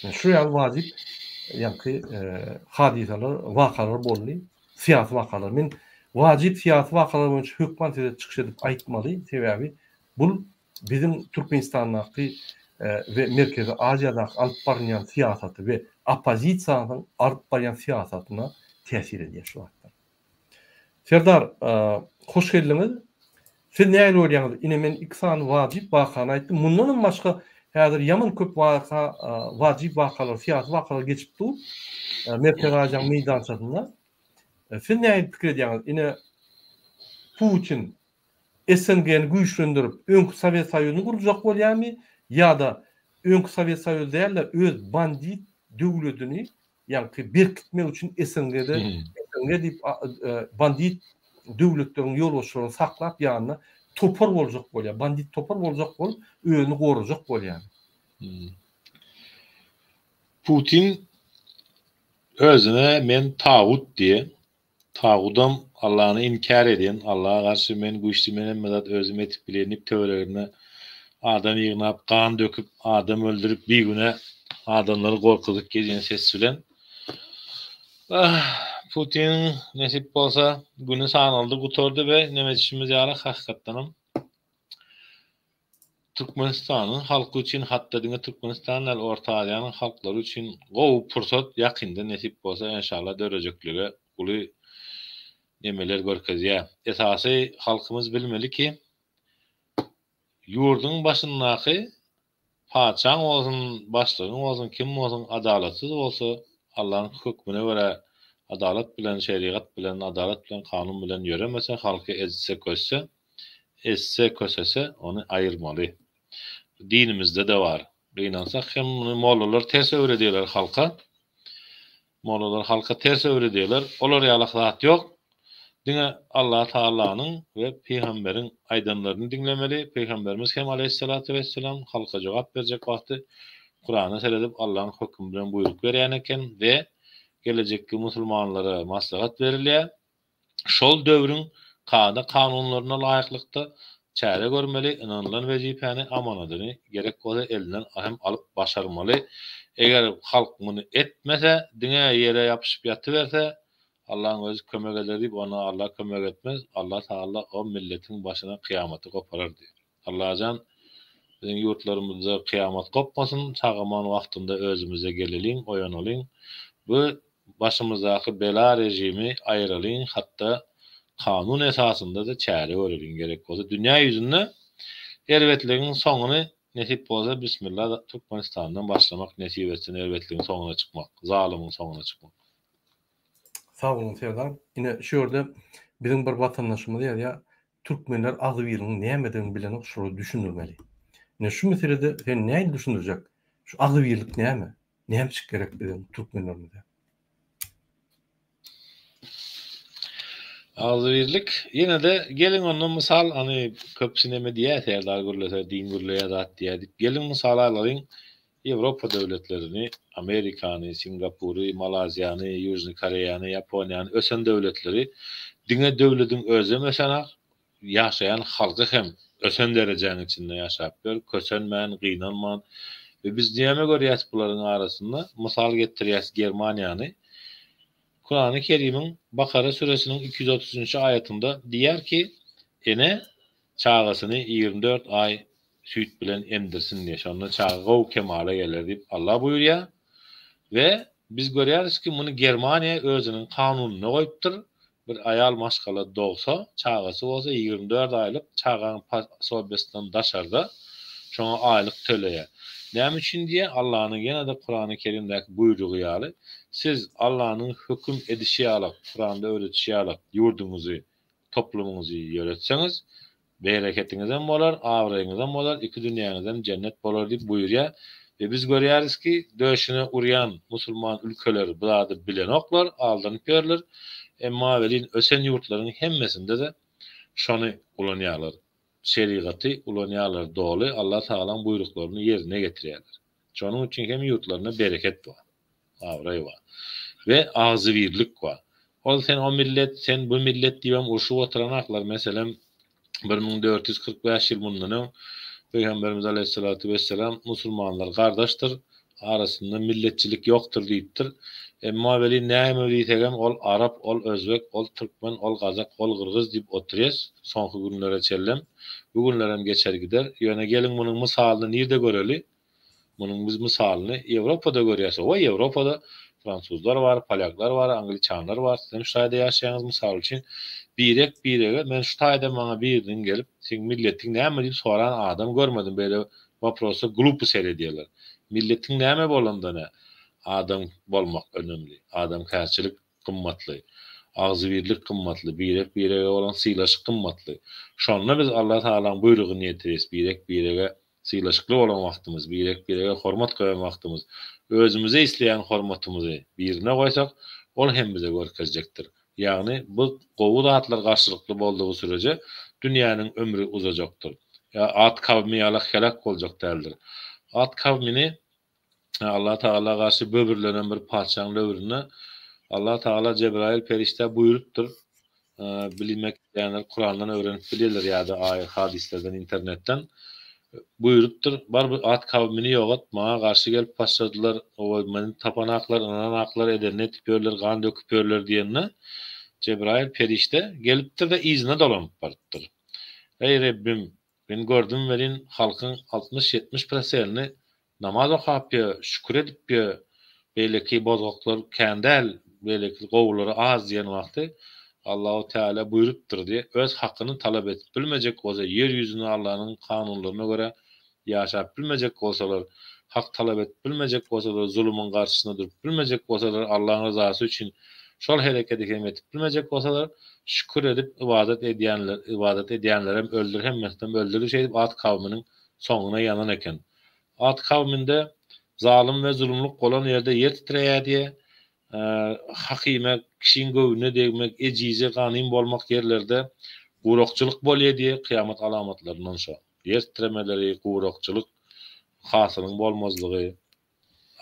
Yani şu yal vacip yani hadisalar, vakalar bolly, siyasi vakalar. Men vacip siyasi vakalar boýunça hökümet edip çykyş edip aýtmaly. Sebebi bu bizim Türkmenistan'daki ve Merkezi Asya'daki alıp barýan siyasaty ve opozisiýanyň alıp barýan siyasatyna täsir edýär şu wagtda. Serdar, hoş geldiňiz. Siz näme görýäňiz? Ine men iksan vacip wakany aýtdym. Mundan başga häzir ýaman köp waka vacip wakalar, siyasi wakalar geçipdi. Merkezi Asya meýdançasynda. Siz näme pikir edýäňiz? Ine Putin SNG'ni güýçlendirip öňkü Sowet Soýuzyny gurjak bolýarmy? Ya da öňkü Sowet Soýuzy däl öz bandit döwletini ýani berkitmek üçin SNG'de diýip bandit döwletleriň ýolbaşçylaryny saklap ýanyna topar boljak bolýar. Bandit topar boljak bolup özüni gorajak bolýar. Putin özüne men tağut diye, tağudam Allah'ını inkar edin, Allah'a karşı men güýçli menen medat özüm etip bilenip töwelerine adam ýygnap, kan döküp, adam öldürüp bir güne adamları korkutup gelen ses bilen. Putin nesip bolsa günü sanaldy gutordy ve nemetişimiz ýaly hakykatdanam Türkmenistanyň halky üçin, hatda diňe Türkmenistanyň Orta Asyanyň halklary üçin gowy pursat ýakynda nesip bolsa inşallah dörejeklige uly nemeler görkezýär. Esasy halkymyz bilmeli ki ýurdun başyndaky paçaň bolsun, başlygyň bolsun, kim bolsun adalatsyz bolsa, Allahyň hökmüne görä adalat bilen, şeriat bilen, adalat bilen, kanun bilen ýöremese, halky esse kösese onu aýyrmaly. Dinimizde de var. Beýnansak hem mollalar ters öwredýärler halka. Mollalar halka ters öwredýärler. Olar ýaly zat ýok. Diňe Allah Taalanyň we peýgamberiň aýdanlaryny dinlemeli. Peýgamberimiz hem aleyhissalatu vesselam halka jogap berjek wagty Kur'an'a seredip Allah'ın hükmü bilen buyruk berýän eken we gelecekki musulmanlara maslahat berilýär. Şol döwrüň kada kanunlaryna laýyklykda çäre görmeli, inanılan wezipäni amanadyny gerek bolsa elinden hem alyp başarmaly. Eger halk muny etmese, diňe ýere ýapyşyp ýatyberse, Allah'ın özü kömek eder diýip ona Allah kömek etmez. Allah Taala o milletin başına kıyamaty koparar diýer. Allah'ajan bizim yurtlarımızda kıyamet kopmasın, çağıman vaktinde özümüze gelelim, oyanalım. Bu başımızdaki bela rejimi ayıralım, hatta kanun esasında da çare örelim gerek olsa. Dünya yüzünde elbetliğin sonunu nesip olsa Bismillah Türkmenistan'dan başlamak nesip etsin, elbetliğin sonuna çıkmak, zalimin sonuna çıkmak. Sağ olun Serdar. Yine şu yerde bizim bir vatandaşımız diyor ya, Türkmenler Azıvir'in neyemediğini bilen şunu düşünülmeli. Ne şu meselede sen neyi düşünecek? Şu Azıvirlik ne mi? Neyem çık gerek bizim Türkmenlerinde? Azıvirlik yine de gelin onun misal hani köpsüneme diye Serdar Gürlese, din Gürleye zat diye gelin misal alayım. Avrupa devletlerini, Amerikanı, Singapur'u, Malazya'nı, Yüzünü Kore'yanı, Japonya'nı, ösen devletleri dine devletin özü mesela yaşayan halkı hem ösen derecenin içinde yaşayıplar, kösenmeyen, kıynanmayan ve biz diyeme görüyoruz bunların arasında misal getiriyoruz Germanya'nı. Kur'an-ı Kerim'in Bakara suresinin 230. ayetinde diyer ki ene çağısını 24 ay süt bilen emdirsin diye. Şonda çağı kemale gelir deyip Allah buyuruyor. Ve biz görüyoruz ki bunu Germaniya özünün kanununa koyuptur. Bir ayal maşkala doğsa, çağısı olsa 24 aylık çağın sobesinden daşarda şona aylık töleye. Ne için diye Allah'ın yine de Kur'an-ı Kerim'deki buyruğu yalı. Siz Allah'ın hüküm edişi alıp, Kur'an'da öğretişi alıp, yurdunuzu, toplumunuzu yönetseniz, bereketinizden bolar, avreğinizden bolar, iki dünyanızdan cennet bolar deyip buyuruyor. Ve biz görüyoruz ki döşüne uğrayan Müslüman ülkeler burada bilen oklar, aldanıp görürler. Emma velin ösen yurtların hemmesinde de şonu ulanıyorlar. Şeriatı ulanıyorlar doğru. Allah Teala'nın buyruklarını yerine getiriyorlar. Şunun için hem yurtlarına bereket var. Avray var. Ve ağzı birlik var. O millet, sen bu millet diyem uşu oturanaklar mesela 1445 yıl bundan Peygamberimiz Aleyhisselatü Vesselam Müslümanlar kardeştir. Arasında milletçilik yoktur deyiptir. Emma veli neyme deytegem ol Arap, ol Özbek, ol Türkmen, ol Kazak, ol Kırgız deyip oturuyoruz. Sonku günlere çellem. Bu günlerem geçer gider. Yöne gelin bunun misalını nerede göreli? Bunun biz misalını Avrupa'da görüyoruz. O Avrupa'da Fransuzlar var, Polyaklar var, Angliçanlar var. Sen şu tayda yaşayanız misal için birek men şu tayda bana birdin gelip sen milletin neyme deyip soran adam görmedim. Böyle vaprosa glupu seyrediyorlar. Milletin neyme bolanda ne? Adam bolmak önemli. Adam karşılık kımmatlı. Ağzı birlik kımmatlı. Birek olan sıylaşık kımmatlı. Şonla biz Allah Teala'nın buyruğunu yetiriyiz. Birek sıylaşıklı olan vaktimiz. Birek hormat koyan vaktimiz. Özümüze isleyen hormatımızı birine koysak ol hem bize görkezecektir. Yani bu qovu rahatlar karşılıklı olduğu sürece dünyanın ömrü uzacaktır. Ya at kavmi yalak helak olacak derler. At kavmini Allah Teala karşı böbürlenen bir parçanın öbürüne Allah Teala Cebrail perişte buyuruptur. Bilmek yani Kur'an'dan öğrenip bilirler ya da ayet hadislerden internetten buyuruptur. Bar bu at kavmini yogat mağa karşı gelip başladılar. O benim tapanaklar, ananaklar ederine tipörler, kan döküpörler diyenine Cebrail perişte geliptir de izne dolanıp barıptır. Ey Rabbim ben gördüm verin halkın 60-70%'ni namaz okapıyor, şükür edipyor, belki bozoklar kendel, belki qowulary az diyen vakti Allah-u Teala buyuruptur diye öz hakkını talep edip bilmeyecek olsa yeryüzünü Allah'ın kanunlarına göre yaşayıp bilmeyecek olsalar, hak talep edip bilmeyecek olsalar, zulümün karşısında durup bilmeyecek olsalar, Allah'ın rızası için şol hareketi etip bilmeyecek olsalar, şükür edip ibadet edenler hem öldür hem öldürür şey Ad kavminin sonuna yanan eken. Ad kavminde zalim ve zulümlük olan yerde yer titreye diye hakime kişinin göğüne değmek, ecize kanim bolmak yerlerde kuyrukçuluk bolye diye kıyamet alamatlarından şu. Yer titremeleri, kuyrukçuluk, hasının bolmazlığı,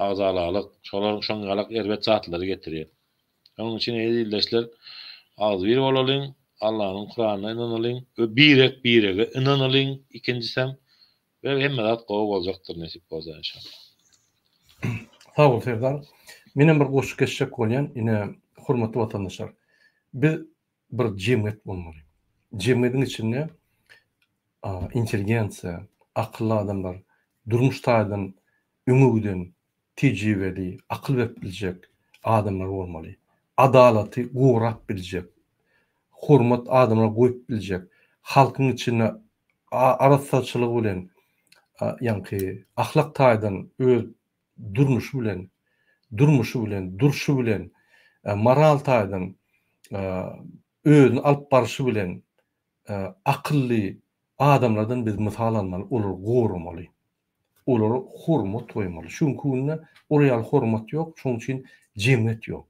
Agzalalyk, şoňgalyk erbet zatlary getirýär. Onuň üçin eýildeşler az bir bolalyň, Allahyň Kur'anyna inanalyň, birege inanalyň, ikinjisem we hemme zat gowy boljakdyr nesip bolsa inşallah. Sağ ol Serdar. Menen bir goşup geçecek bolýan, ine hormatly watandaşlar. Biz bir jemgyýet bolmaly. Jemgyýetiň içinde inteligensiýa, akylly adamlar, durmuş taýdan, üňüden, tejribeli, akyl berip biljek adamlar bolmaly. Adalaty gowrap biljek, hormat adamlar goýup biljek, halkyň içine arasçylyk bilen, ýa-ni ahlak taýdan öz durmuşu bilen, durşu bilen, moral taýdan özüni alyp barşy bilen akylly adamlardan biz mysal almaly, olary gowramaly. Olary hormat goýmaly. Şuňky günde orýal hormat ýok, şoň üçin jemgyýet ýok.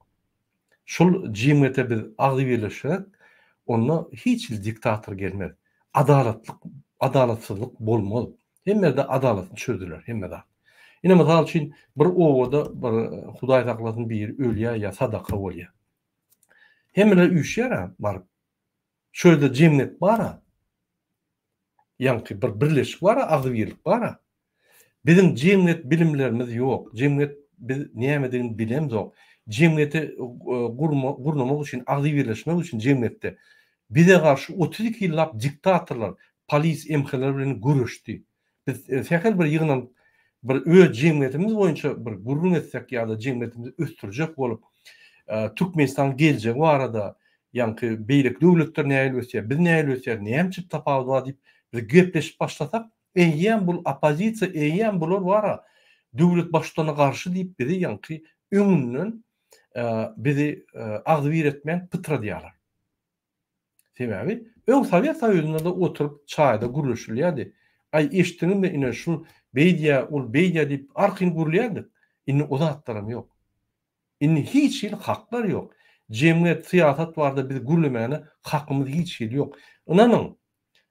Şol jemgyýete biz agdy birleşsek, onda hiç diktator gelmez. Adalatsyzlyk bolmaz. Hemmede adalatny çözdüler, hemmede. Ine mysal üçin bir owada bir Hudaý taklasyn bir ölýär ýa sadaka bolýar. Hemmede üçýär bar. Şöyle jemgyýet bara. Ýa-ni bir birleşik bara, agdy birlik bara. Bizim jemgyýet bilimlerimiz ýok. Jemgyýet biz nämedigini bilemzok. Jemgyýeti gurnamak üçin, agdy birleşmek üçin jemgyýetde bize garşy 32 ýyllap diktatorlar, polis emheler bilen görüşdi. Biz sähel bir ýygynan bir öz jemgyýetimiz boýunça bir gurrun etsek ýa-da jemgyýetimizi östürjek bolup Türkmenistan geljek o arada ýa-ni beýlik döwletler näýil ösýär, biz näýil ösýär, näme tapawdy diýip biz gepleşip başlasak, eýýän bul opozisiýa, eýýän bular wara döwlet başlygyna garşy diýip bizi ýa-ni öňünden bizi agdy biretmän pytra diýerler. Sebebi öň Sowet Soýuzyna da oturup çaýda gurulşylýardy. Ay eşitdiňmi ine şu beýdia, ol beýdia diýip arkyny gurulýardy. Inni o zatlarym ýok. Inni hiç ýyl haklar ýok. Jemgyýet, syýasat barda biz gurulmäne hakymyz hiç ýyl ýok. Inanyň,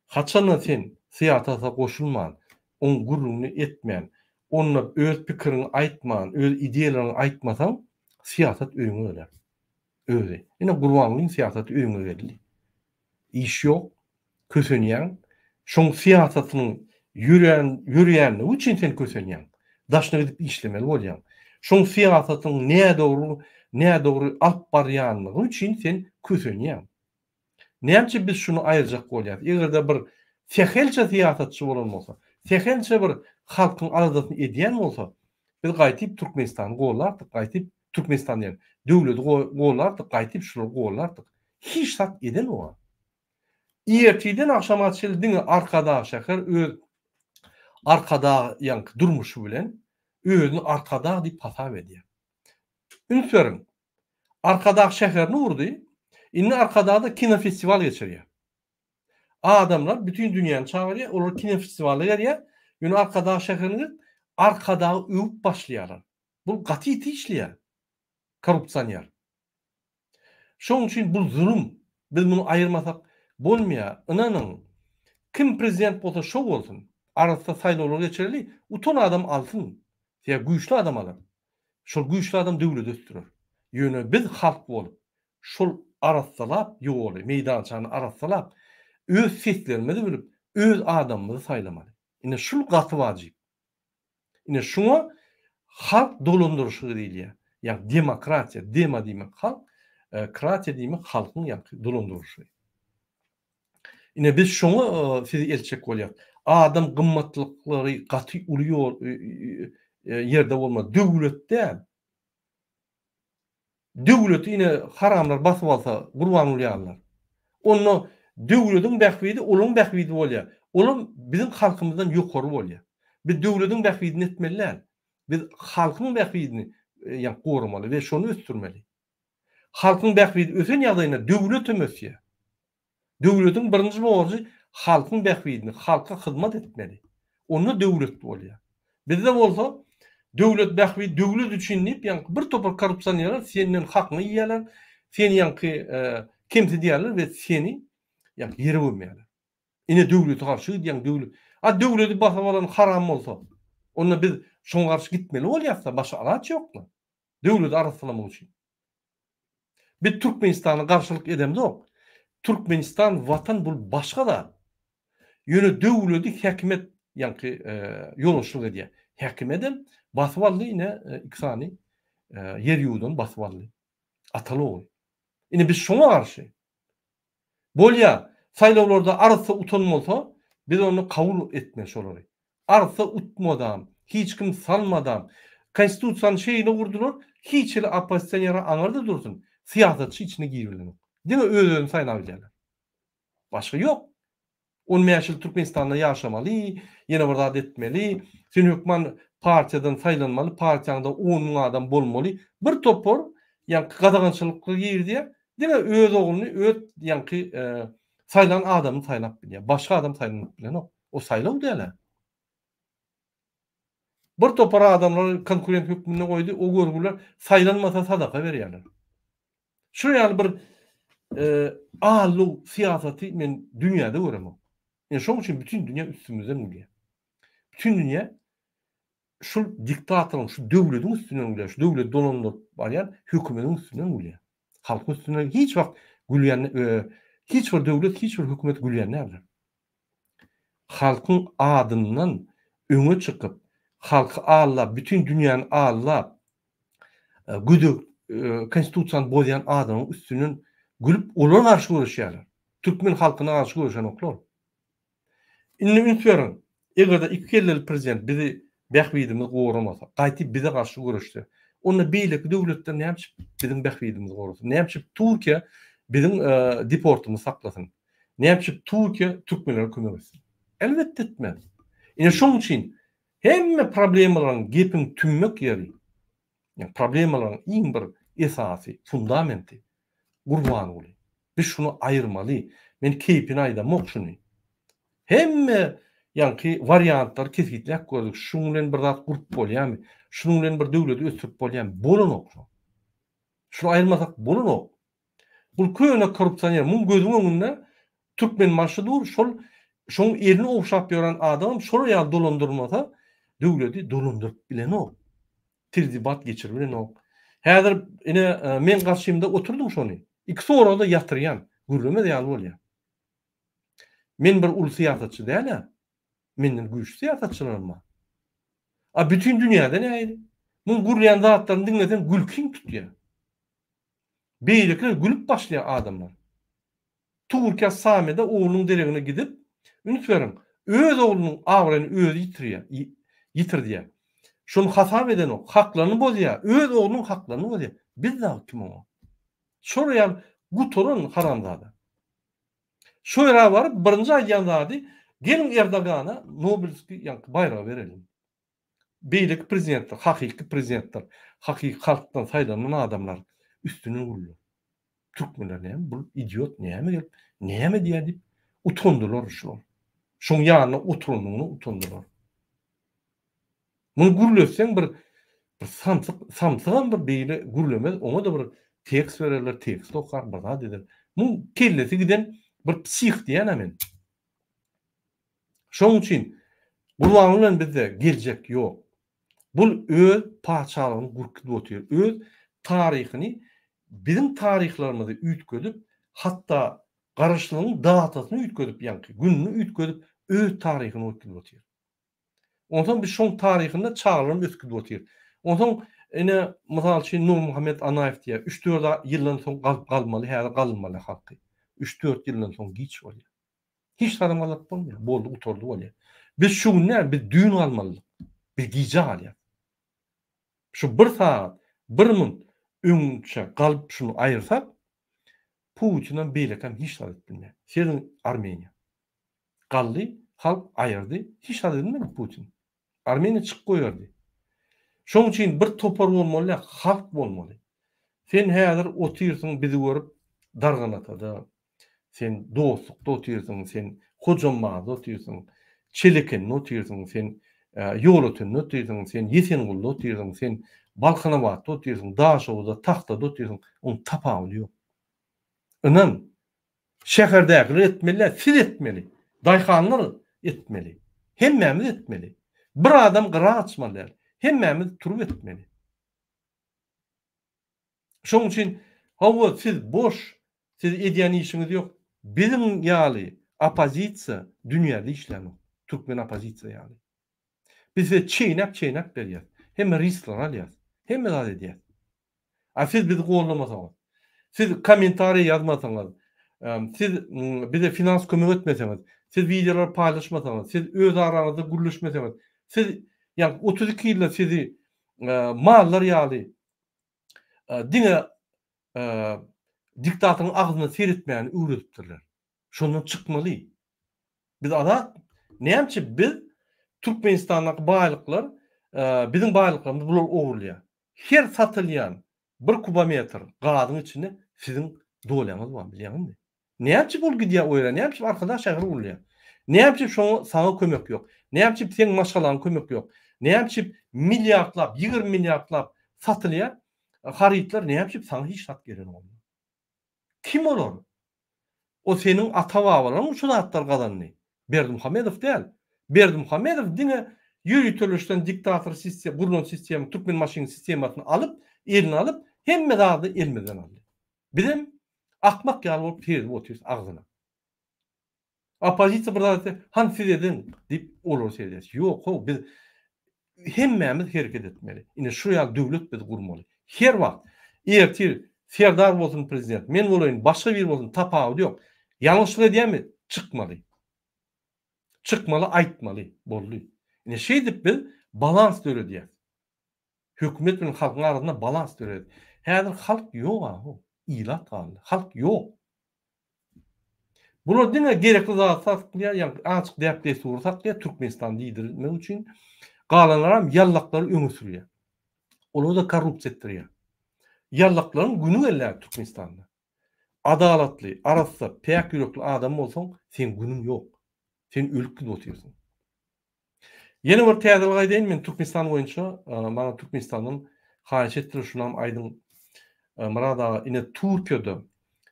haçandan sen syýasata goşulman, oň guruluny etmän, onda öz pikirini aýtman, öz ideýalaryny aýtmasaň, syýasat öňe geler. Özi. Ine gurbanlyň syýasaty öňe geldi. İş ýok, kösenýän, şoň syýasatynyň ýürýänini üçin sen kösenýän. Daşna gidip işlemeli bolýan. Şoň syýasatyň näme dogry alyp barýanlygy üçin sen kösenýän. Näçe biz şunu aýyrjak bolýar? Egerde bir sehelçe syýasatçy bolanmasa, sehelçe bir halkyň aradatyn edýän bolsa, biz gaýtyp Türkmenistan golardyk, gaýtyp Türkmenistan ýa döwleti golardyk, gaýtyp şunu golardyk. Hiç sat eden o. Ýertiden akşama çeldiňi arkada şäher öz arkada ýa-ni durmuşy bilen özüni arkada diýip hasap edýär. Ünsörüň arkada şäherni urdy. Inni arkada da kino festival geçirýär. Adamlar bütün dünýäni çağırýar, olar kino festivaly gerýär. Ýöne arkada şäherini arkada öwüp başlaýarlar. Bu gaty işleýär. Korrupsiýa. Şoň üçin bu zulüm. Biz bunu aýyrmasak bolmaýar. Inanyň kim prezident bolsa şo bolsun. Arasda saýlawlar geçireli, uton adam alsın. Ýa güýçli adam alar. Şol güýçli adam döwlet östürür. Ýöne biz halk bolup şol arassalap ýoly, meýdançany arassalap öz seslerimizi bilip, öz adamymyzy saýlamaly. Ine şul gaty wajyp. Ine şuňa halk dolandyrşy diýilýär. Ýa demokratiýa, dema diýmek halk, kratiýa diýmek halkyň ýa dolandyrşy. Ine biz şoňa sizi elçek bolýar. Adam gymmatlyklary gaty ulýar ýerde bolmaz. Döwlet ine haramlar basyp alsa gurban bolýarlar. Onu döwletiň bähwidi, olaň bähwidi bolýar. Olam bizim halkymyzdan ýokary bolýar. Biz döwletiň bähwidini etmeliler. Biz halkyň bähwidini ýa goramaly we şonu östürmeli. Halkyň bähwidi ösen ýagdaýynda döwlet ömesýär. Döwletiň birinji borjy halkyň bähwidini, halka hyzmat etmeli. Onu döwlet bolýar. Bizde bolsa döwlet bähwidi döwlet üçin diýip ýa bir topar korrupsiýonlar senden hakyny ýýerler, seni ýa-ni kimse diýerler we seni ýa ýere bolmaýarlar. Ine döwleti garşy diýen döwlet. Döwleti basap alan haram bolsa, onda biz şoňa garşy gitmeli bolýarsa başga alaç ýokmy? Döwlet arasalamak üçin. Bir Türkmenistana garşylyk edemdi. Türkmenistan vatan bul başga da. Ýöne döwleti häkimet ýanky ýoluşlyk edýär. Häkimedem basbally ine iksany yer ýuwdan basbally. Ataly. Ine biz şoňa garşy. Bolýa saýlawlarda arsa utanmasa biz onu kabul etmeli şolary. Arsa utmadan, hiç kim salmadan, konstitusiýany şeýle gurdular, hiç ele oppositsionera aňarda dursun. Siýasatçy içine giýirilmek. Diňe özüni saýlap bilýärler. Başga ýok. 10 ýaşyl Türkmenistanda ýaşamaly, ýene bir zat etmeli, sen hökman partiýadan saýlanmaly, partiýaňda 10 000 adam bolmaly. Bir topor ýa-ni gadagançylykly ýerde diňe öz ogluny öz ýa-ni saýlan adamy saýlap bilýär. Başga adam saýlanyp bilenok. O saýlaw diýerler. Bir topar adamlar konkurent hökmüne goýdy, o görgüler saýlanmasa sadaka berýärler. Şu ýaly bir aly siýasaty men dünýäde göremem. Şoň üçin bütün dünýä üstümizden gülýär. Bütün dünýä şu diktatorun, şu döwletiň üstünden gülýär. Şu döwlet dolandyryp barýan hökümetiň üstünden gülýär. Halkyň üstünden hiç wagt gülýän, hiç bir döwlet, hiç bir hökümet gülýän näme? Halkyň adyndan öňe çykyp, halky allap, bütün dünýäni allap, güdük konstitusiýany bozýan adamyň üstünden gülüp olar garşy görüşýärler. Türkmen halkyna garşy görüşen oklar. Indi ünsüyorum. Eger de iki kelleli prezident bizi bähbidimiz goramasa, gaýtyp bize garşy görüşdi. Onda beýleki döwletler näme bizim bähbidimiz gorasyn? Näme Türkiýe bizim deportumuzy saklasyn? Näme Türkiýe türkmenlere kömek etsin? Elbetde etmez. Ine şoň üçin hemme problemlaryň gepin tümmek ýeri. Yani problemlaryň iň bir esasy, fundamenti Gurban boly. Biz şunu aýyrmaly. Men keypini aýdamok şunu. Hemme ýanky variantlar kesitlik gördük. Şuň bilen bir zat gurup bolýarmy? Şuň bilen bir döwlet ösüp bolýarmy? Bolanok. Şunu aýyrmasak bolanok. Bu köýne korrupsiýoner, muň gözüň öňünde türkmen marşydyr, şoň elini okşap ýören adam şol ýaly dolandyrmasa döwleti dolandyryp bilenok. Tirdibat geçirip bilenok. Häzir ine men garşymda oturdum şonu. İki sorada ýatyrýan, gürleme ýaly bolýar. Men bir ulu siýasatçy däl. Menden güýçli siýasatçylarym bar. A bütün dünýäde näýdi? Muň gürleýän zatlaryny diňlesen gülkiň tutýar. Beýlekler gülüp başlaýar adamlar. Turkiýa samede oğlunun deregine gidip ünitlerin öz oğlunun agryny özü yitirdiýär. Şunu hasap eden o, haklaryny bozýar, öz oğlunun haklaryny bozýar. Biz de kim o? Şoraýan gutorun haramzada. Şoýra baryp birinji aýdýan zady, gelin Erdogana Nobelski ýanky bayragy berelim. Beýleki prezidentler, hakyky prezidentler, hakyky halkdan saýlanan adamlar üstüne gurulýar. Türkmenler näme? Bu idiot näme gelip, näme diýär dip utandylar şolar. Şoň ýanyna oturanlygyny utandylar. Muny gurulseň bir samsygan bir beýle gurulmez, oňa da bir tekst bererler, tekst okar, bir zat eder. Muň kellesi giden bir psih diýen men. Şoň üçin Gurban bilen bizde geljek ýok. Bul öz paçalygyny gurkup otýar. Öz taryhyny bizim tarihlerimizi üýtgödüp, hatta garaşlygyň datasyny üýtgödüp, ýanky günni üýtgödüp öz taryhyny ötküp otýar. Ondan biz şoň taryhynda çağlarym ötküp otýar. Ondan ene mysal üçin Nur Muhammed Anaýew diýär, 3-4 ýyldan soň galmaly, häzir galmaly halky. 3-4 ýyldan soň giç bolýar. Hiç adam galyp bolmaýar, boldy, uturdy bolýar. Biz şu günler biz düýün almalyk. Biz gice alýar. Şu bir saat, bir min öňçe galyp şunu aýyrsak, Putin'den beýlekam hiç adyp bilmär. Senin Armenia. Gally, halk aýyrdy, hiç adyp bilmär Putin. Armenia çykyp goýardy. Şoň üçin bir topar bolmaly, halk bolmaly. Sen häzir otyrsyň bizi görüp darganatada. Sen dostlukda otyrsyň, sen hojamazda otyrsyň, çeleken otyrsyň, sen ýolutyn otyrsyň, sen Ýesengulda otyrsyň, sen Balkanabatda otyrsyň, Daşowda, Taxtada otyrsyň, on tapagy ýok. Inan şäherdekiler etmeli, siz etmeli, daýhanlar etmeli, hemmemiz etmeli. Bir adam gyra açmaly. hemmemiz turup etmeli. Şoň üçin hawa siz boş, siz edýän işiňiz ýok. Bizim ýaly opozisiýa dünýäde işlenok. Türkmen opozisiýa ýaly. Bize çeýnäp berýär. Hem riskler alýar. Hem de edýär. A siz bizi gollamasaňyz, siz kommentariýa ýazmasaňyz, siz bize finans kömek etmeseňiz, siz videolar paylaşmasaňyz, siz öz araňyzda gürleşmeseňiz, siz ýa 32 ýylda sizi mallar ýaly diňe diktatyryň agzyna seretmäni öwredipdirler. Şondan çykmaly. Biz ada näçe biz Türkmenistanyň baýlyklar bizim baýlyklarymyz bular ogurlýar. Her satylýan 1 kubometr gazyň içinde sizin dolaňyz bar, bilýärmi? Näçe bol gidýär oýra, näçe arkadaş şäher bolýar. Näçe şoňa saňa kömek ýok. Näçe seň maşgalaryň kömek ýok. Näçe milliardlap, 20 milliardlap satylýar haritlar näçe saňa hiç sat geren bolmaz. Kim olar? O senin ata-babalarың şu zatlar gazandy. Berdimuhammedow däl. Berdimuhammedow diňe ýürütülüşden diktator sistem, gurulun sistemi, Türkmen maşin sistematyny alıp, eline alıp, hemme dağda elmeden aldy. Bizim akmak ýaly bolup terip oturýar agzyna. Opozisiýa birden han siz edin dip olar söýler. Ýok, biz hemmemiz hereket etmeli. Ine şu ýaly döwlet biz gurmaly. Her wagt ertir Serdar bolsun prezident, men bolayın, başka bir bolsun, tapağı yok. Yanlışlık edýärmi? Çıkmaly. Çıkmaly, aýtmaly, boldy. Ine şey dip biz balans döredýär. Hökümet bilen halkyň arasynda balans döredýär. Häzir halk ýok, ilat galdy. Halk ýok. Bular diňe gerekli zat saklýar, ýa-ni açyk däpde sur saklýar Türkmenistan lidermek üçin galanlaram ýallaklary öňe sürýär. Olar da korrupsiýa etdirýär. Yallaklaryň günü gelýär Türkmenistanda. Adalatly, arasy, pek ýürekli adam bolsaň, sen günüň ýok. Sen ölüp gidip oturýarsyň. Ýene bir täzelik aýdaýyn, men Türkmenistan boýunça, mana Türkmenistanyň haýyş etdirýär şunam aýdyň marada ine Türkiýede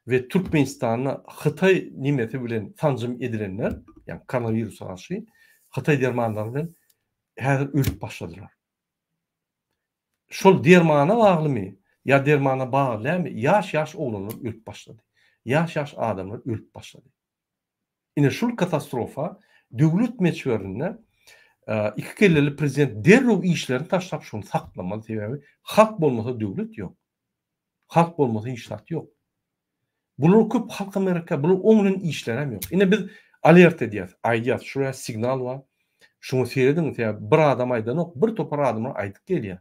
we Türkmenistanyň Hytaý nimeti bilen tanjym edilenler, ýani koronavirus aşy, Hytaý dermanlary bilen häzir ölüp başladylar. Şol dermana baglymy? Ya dermana bağlı, yaş oğlanlar ölüp başladı. Yaş adamlar ölüp başladı. Ine şul katastrofa döwlet meçberinde iki kelleli prezident derrew işlerini taşlap şunu saklamaly sebebi halk bolmasa döwlet ýok. Halk bolmasa işlat ýok. Bular köp halk Amerika, bular oňlun işler hem ýok. Ine biz alert edýär, aýdýar, şuraya signal bar. Şunu seredin, bir adam aýdanok, bir topar adamlar aýdyp gelýär.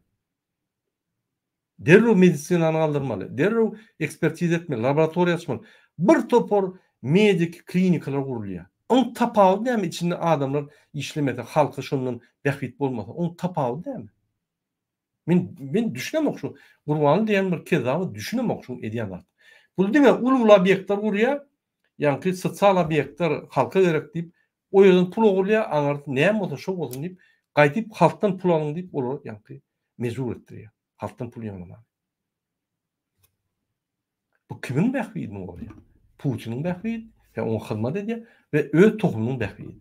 Derrew medisinany aldyrmaly, derrew ekspertiz etmeli, laboratoriýa açmaly. Bir topar medik klinikalar gurulýar. On tapaw näme içinde adamlar işlemede, halky şondan bähbit bolmasa, on tapaw näme? Men düşünemok şu. Gurbanly diýen bir kezawy düşünemok şu edýän zat. Bu diňe ulul obyektler gurýar, ýani sosial obyektler halka gerek diýip, o ýerden pul ogurlýar, aňar näme bolsa şo bolsun diýip, gaýdyp halkdan pul alyň diýip olar ýani mejbur etdirýär. Halktan pul ýanama. Bu kimin bähbidi bolýar? Putinin bähbidi, we oňa hyzmat edýär we öz tohumynyň bähbidi.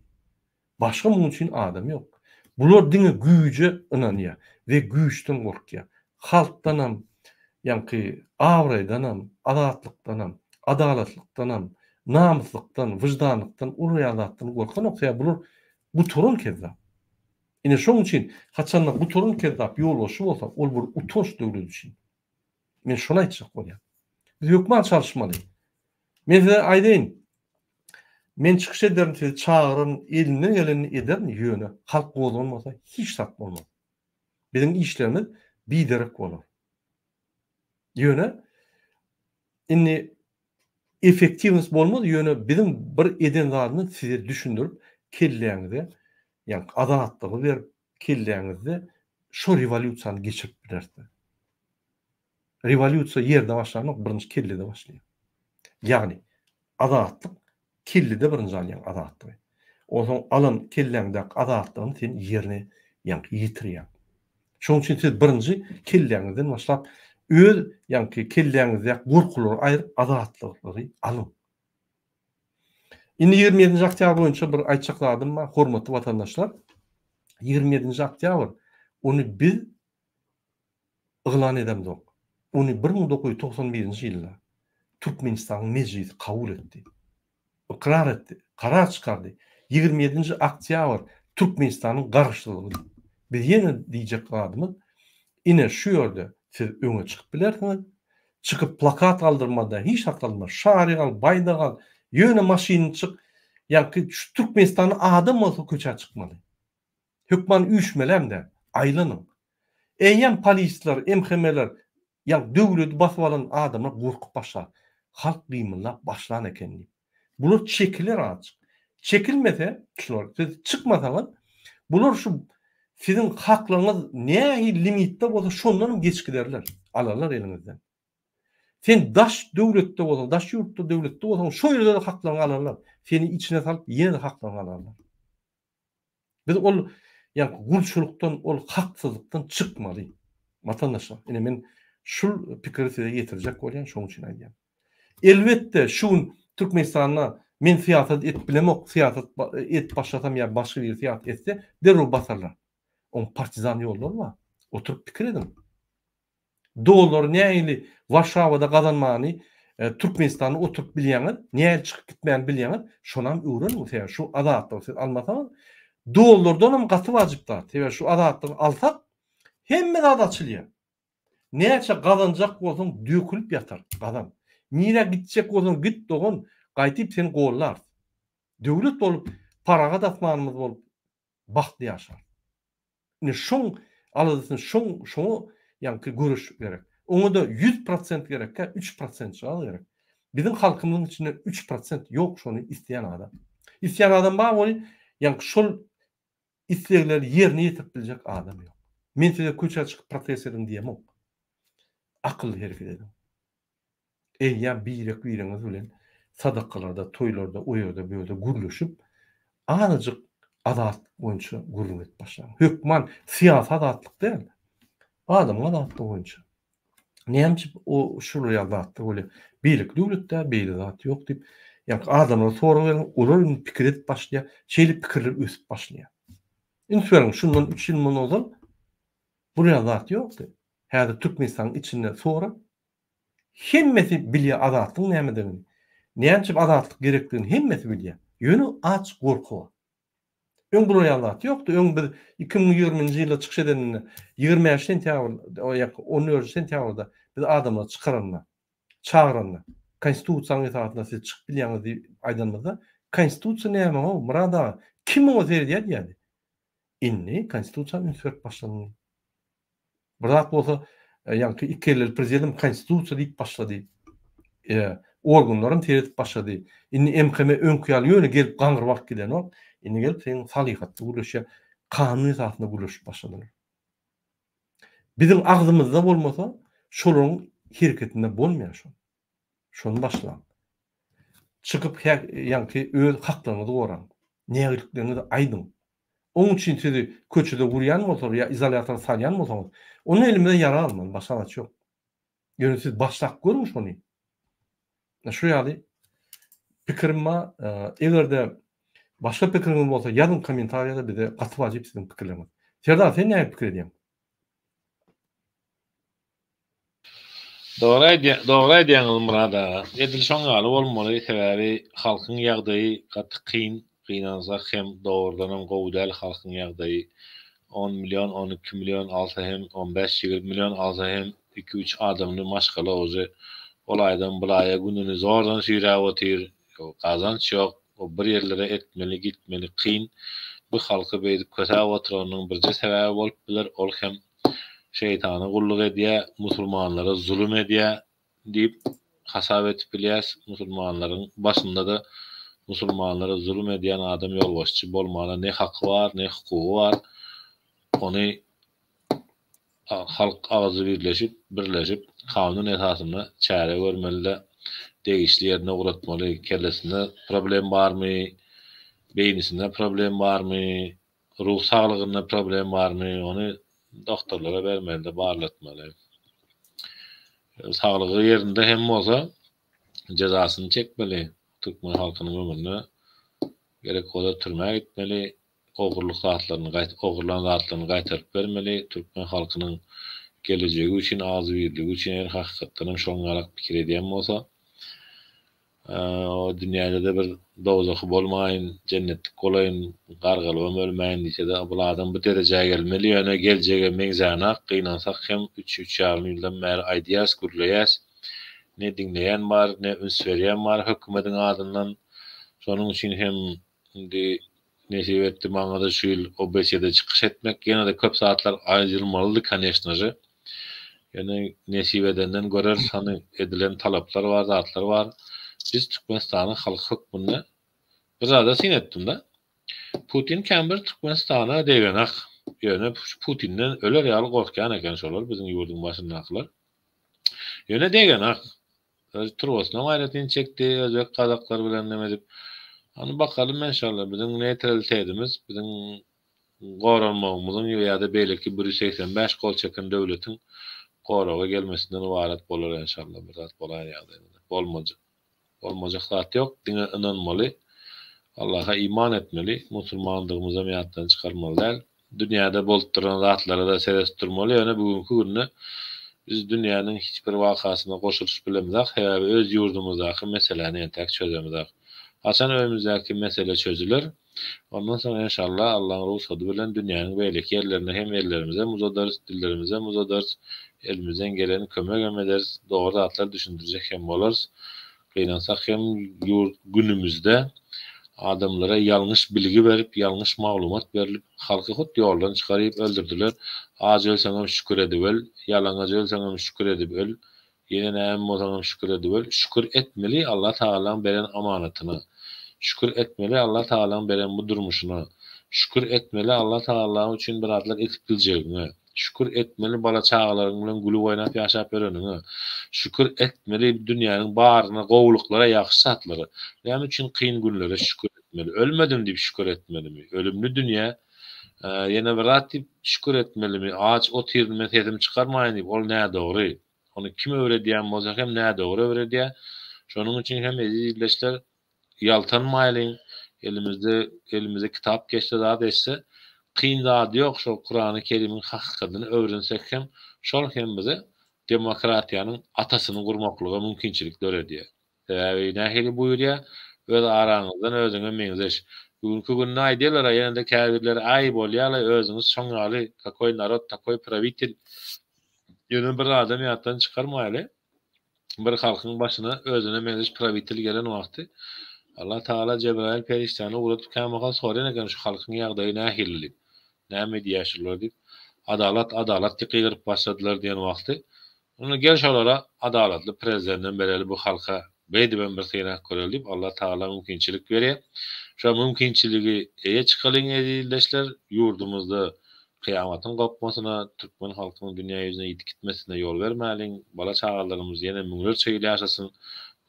Başga muňun üçin adam ýok. Bular diňe güýje ynanýar we güýçden gorkýar. Halkdan hem, ýani awraýdan hem, adatlykdan hem, adalatlykdan hem, namyslykdan, wyjdanlykdan, urýazatdan gorkan oksa bular bu torun kezzap. Ine şoň üçin haçanlar bu torun kezzap ýolbaşy bolsa, ol bir utanç döwlet üçin. Men şonu aýtjak bolýar. Biz hökümet çalışmaly. Men size aýdaýyn. Men çykyş ederim, sizi çağırın, elimden geleni ederim ýöne. Halk bolmasa hiç sat bolmaz. Bizim işlerimiz biderek bolar. Ýöne inni efektivnis bolmaz, ýöne bizim bir eden zadyny size düşündirip kelleňizde, ýani adatlygy berip kelleňizde şo revolýusiýany geçirip bilerdi. Revolýusiýa ýerde başlanok, birinji kellede başlaýar. Ýani adatlyk kellede birinji alýan adatlyk. Oňa alan kelleňde adatlygyny sen ýerine ýani ýitirýär. Şoň üçin siz birinji kelleňizden başlap öz ýani kelleňizde gorkulary aýryp adatlykly alın. Indi 27 oktyabr boýunça bir aýtjak zadym bar, hormatly watandaşlar. 27 oktyabr Onu biz ıglan edemdik. Onu 1991-nji ýylda Türkmenistan meclisi kabul etdi. Ikrar etdi. Karar çıkardı. 27 oktyabr Türkmenistanyň garşylygy. Biz ýene diýjek adymyz ine şu ýerde siz öňe çykyp bilersiňiz. Çykyp plakat aldırmada, hiç aklymda şary gal, baýda gal, ýöne maşyny çyk. Ýa-ki şu Türkmenistanyň adam bolsa köçe çykmaly. Hökman üýşmelemde aýlanyň. Eýem polisler, MHM'ler, ýa döwleti basyp alan adamlar gorkup başlar. Halk gymynlap başlan ekenini. Bular çekiler açyk. Çekilmese, şular siz çykmasaňyz, bular şu sizin haklaryňyz näme limitde bolsa şondan geç giderler. Alarlar eliňizden. Sen daş döwletde bolsaň, daş ýurtda döwletde bolsaň, şo ýerde de haklaryňy alarlar. Seni içine salyp ýene de haklaryňy alarlar. Biz ol ýa gulçulukdan, ol haksyzlykdan çykmaly. Vatandaşlar, ine men şu pikiri size getirjek bolýan, şoň üçin aýdýam. Elbetde şu Türkmenistanyna men siýasat et bilemok, siýasat et başlatam ýa başga bir siýasat etse, derhol basarlar. On partizan ýollar bar. Oturup pikir edin. Dolar näýeli Warşawada gazanmany Türkmenistanyny oturup bilýäňiz, näýe çykyp gitmän bilýäňiz, şonam öwrenin. Şu adatly siz almasaňyz, dolardan hem gaty wajypda. Teber şu adatly alsak, hemme zat açylýar. Näçe gazanjak bolsaň dökülüp ýatar gazan. Nire gitjek bolsaň git dogan gaýtyp seni gollar. Döwlet bolup paraga datmanymyz bolup baxtly ýaşar. Ne şoň aladysyň şoňu ýa-ki görüş gerek. Oňa da 100% gerek, 3% şal gerek. Bizim halkymyzyň içinde 3% ýok şonu isleýän adam. Isleýän adam bar boli, ýa-ki şol islegleri ýerine ýetip biljek adam ýok. Men size köçe çykyp protest edin diýemok. Akıllı herifler edin. Eýýän birek biriniz bilen sadakalarda, toýlarda, o ýerde, bu ýerde gürleşip anyjyk adat boýunça gürlemek başlaýan. Hökman siýasat adatlyk däl. Adam adatlyk boýunça. Näme o şol ýadatda böyle birlik döwletde beýle zat ýok diýip, ýa adamlar soragyň, olaryň pikir edip başlaýar, şeýle pikirler ösüp başlaýar. Inferň şundan 3 ýyl monozal bu ýadat ýokdy. Häzir Türkmenistanyň içinde sonra hemmesi bilýär adatlyň nämedigini. Näçe adatlyk gerekdigini hemmesi bilýär. Ýöne aç gorku. Öň bu ýalat ýokdy. Öň bir 2020-nji ýylda çykyş edenini 20 sentýabrda, o ýa 14 sentýabrda biz adamlar çykaranlar, çağıranlar. Konstitusiýanyň itaatynda siz çykyp bilýäňiz diýip aýdanmazda, konstitusiýa näme o? Murada kim o zerdiýär diýdi. Inni konstitusiýa ünsürp başlandy. Birak bolsa ýa-ki 2 ýyl prezident konstitusiýa diýip başlady. Organlaryň teretip başlady. Inni MHM öňküýal ýöne gelip gaňrybak giden o. Inni gelip sen salyhatly gürleşýär, kanuny esasynda gürleşip başladylar. Bizim agzymyzda bolmasa, şolaryň hereketinde bolmaýar şo. Şonu başlan. Çykyp ýa-ki öz haklaryňyzy goran, nägeliklerini aýdyn. Onun için sizi köçede vuryan bolsa ya izolator salyan bolsa, onu elimden yara alman, başka aç yok. Yani siz başlak görmüş onu. Şu ýaly pikirime, egerde başka pikiriniz bolsa ýazın kommentariyada bize gatyp ajyp sizin pikirleriniz. Serdar, sen näme pikir edýän? Doğru edýäňiz Murada. Edil şoňaly bolmaly, sebäbi halkyň ýagdaýy gaty kynansa hem doğrudan hem gowdal halkyň ýagdaýy 10 milyon, 12 milyon alsa hem 15-20 milyon alsa hem 2-3 adamny maşgala ozy olaydan bulaýa gününi zordan süýräp otyr. Gazanç ýok, o bir ýerlere etmeli, gitmeli, kyn. Bu halky beýdip kösäp oturanyň birje sebäbi bolup biler, ol hem şeytany gulluk edýär, musulmanlara zulüm edýär diýip hasap etip bilýäs. Musulmanlaryň başynda da musulmanlara zulüm edýän adam ýolbaşçy bolmaly, ne haky bar, ne hukuky bar. Ony halk awazy birleşip kanun esasyna çäre görmeli, degişli ýerine uratmaly, kellesinde problem barmy, beýnisinde problem barmy, ruh saglygyna problem barmy, ony doktorlara bermeli, barlatmaly. Saglygy ýerinde hem bolsa cezasyny çekmeli. Türkmen halkynyň ömrüne gerek olar türmäge gitmeli, ogurluk ogurlan zatlaryny gaýtaryp bermeli. Türkmen halkynyň geleceği üçin, ağzı birligi üçin hakykatdan şoňalak pikir edýän bolsa, o dünýäde de bir dozaky bolmaýyn, jennetlik bolaýyn, gargalabam ölmäýin diýse de bu adam bu derejäge gelmeli. Ýöne geljege meňzana gynansak hem 3 ýyldan bäri aýdýas, gürleýäs. Ne dinleýän bar, ne üns berýän bar hökümetiň adyndan. Şonuň üçin hem indi nesip etdi maňa da şu ýyl OBS'de çykyş etmek, ýene de köp saatlar aýdylmaly kanýaşnagy. Ýene nesip edenden görer sany edilen talaplar bar, zatlar bar. Biz Türkmenistanyň halk hökmünde bir zada sinetdim da. Putin kämbir Türkmenistana degenak. Ýöne Putinden öler ýaly gorkýan eken şolar biziň ýurdun başyndakylar. Ýöne degenak. Turwasna gaýratyn çekdi, özbek kazaklar bilen neme dip. Hani bakalım inşallah bizim neutralitetimiz, bizim goranmagymyzyň ýa-da belki 185 kol çeken döwletin goraga gelmesinden ibaret bolar inşallah. Bir zat bolar ýa-da bolmajak. Olmajak zat ýok. Dine inanmaly. Allah'a iman etmeli. Musulmandygymyzy meýatdan çykarmaly däl. Dünýäde bolup duran zatlara da seres durmaly. Ýöne bugünkü günde biz dünýäniň hiç bir wakasyna goşulyş bilemizak. Häzir öz ýurdumyzdaky meseleni entek çözemizak. Hasan öýümüzdäki mesele çözüler. Ondan sonra inşallah Allah'ın ruhsaty bilen dünýäniň beýleki ýerlerine hem ellerimize muzadarys, dillerimize muzadarys, elimizden geleni kömek ederiz. Doğru zatlar düşündirecek hem bolars. Gynansak hem günümüzde adamlara yanlış bilgi berip, yanlış maglumat berilip, halky hut ýoldan çykaryp öldürdiler. Aç ölseňem şükür edip öl, ýalanga ölseňem şükür edip öl, ýene näme bolsaňam şükür edip öl. Şükür etmeli Allah Taala'nın beren amanatyna. Şükür etmeli Allah Taala'nın beren bu durmuşuna. Şükür etmeli Allah Taala üçin bir adlar etip biljegine. Şükür etmeli bala çağalaryň bilen gülüp oýnap ýaşap berenine. Şükür etmeli dünýäniň baryna, gowluklara, ýaxşy satlary. Näme üçin kyn günlere şükür etmeli. Ölmedim diýip şükür etmelimi? Ölümlü dünýä ýene bir atip şükür etmelimi? Ağaç ot ýerine tedim çykarmaýyn diýip ol näme dogry? Onu kim öwredýän bolsa hem näme dogry öwredýär? Şonuň üçin hem ezilleşler ýaltanmaýlyň. Elimize kitap geçse zat etse kyn zat ýok. Şol Kur'an-ı Kerim'in hakykatini öwrensek hem şol hem bize demokratiýanyň atasyny gurmaklyga mümkinçilik döredýär. Nähili buyurýar, öz araňyzdan özüňe meňzeş. Bugünkü günde aýdýarlar, ýene-de käbirler aý bolýarlar, özüňiz şoňaly, takoy narod, takoy pravitel. Ýöne bir adam ýatdan çykarmaýly. Bir halkyň başyna özüne meňzeş pravitel gelen wagty Allah Taala Cebrail periştany ulatyp kämekal soraýan eken şu halkyň ýagdaýy nähili. Näme diýýärler diýip adalat ýygyryp başladylar diýen wagty. Onu gel şolara adalatly prezidentden bereli bu halka beýdi ben bir synak görelip Allah Taala mümkinçilik berýär. Şu mümkinçiligi eýe çykalyň edildeşler ýurdumyzda kıyamatyň gopmasyna, Türkmen halkynyň dünýä ýüzüne ýitip gitmesine ýol bermäliň. Bala çagalarymyz ýene müňler çeýle ýaşasyn.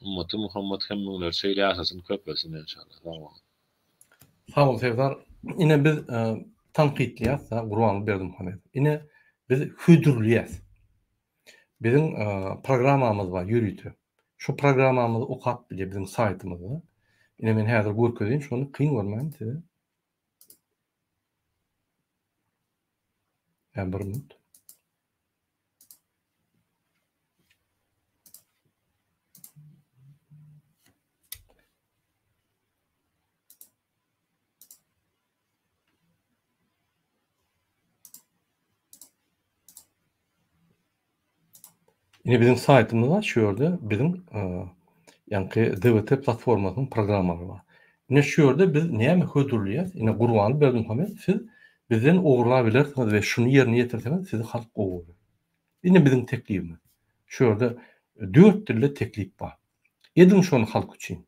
Ummaty Muhammed hem müňler çeýle ýaşasyn köpelsin inşallah. Sağ ol Sevdar. Ine biz tanqidliýäs, Gurban Berdimuhammed. Ine biz hüdürliýäs. Bizim programmamız var, yürütü. Şu programmamızı okap bile bizim saytımızda. Yine ben häzir görkezeyim, şonu kıyın görmem size. Yani bir minut. Yine bizim saytımızda şu yerde bizim yani DVT platformasının programları var. Yine şu yerde biz näme hödürlüýäs? Yine Gurban Berdimuhammed siz bizden oğurlayabilirsiniz ve şunu yerine getirseniz sizi halk oğurlar. Yine bizim teklifimiz. Şu yerde 4 türlü teklif var. Edin şonu halk için.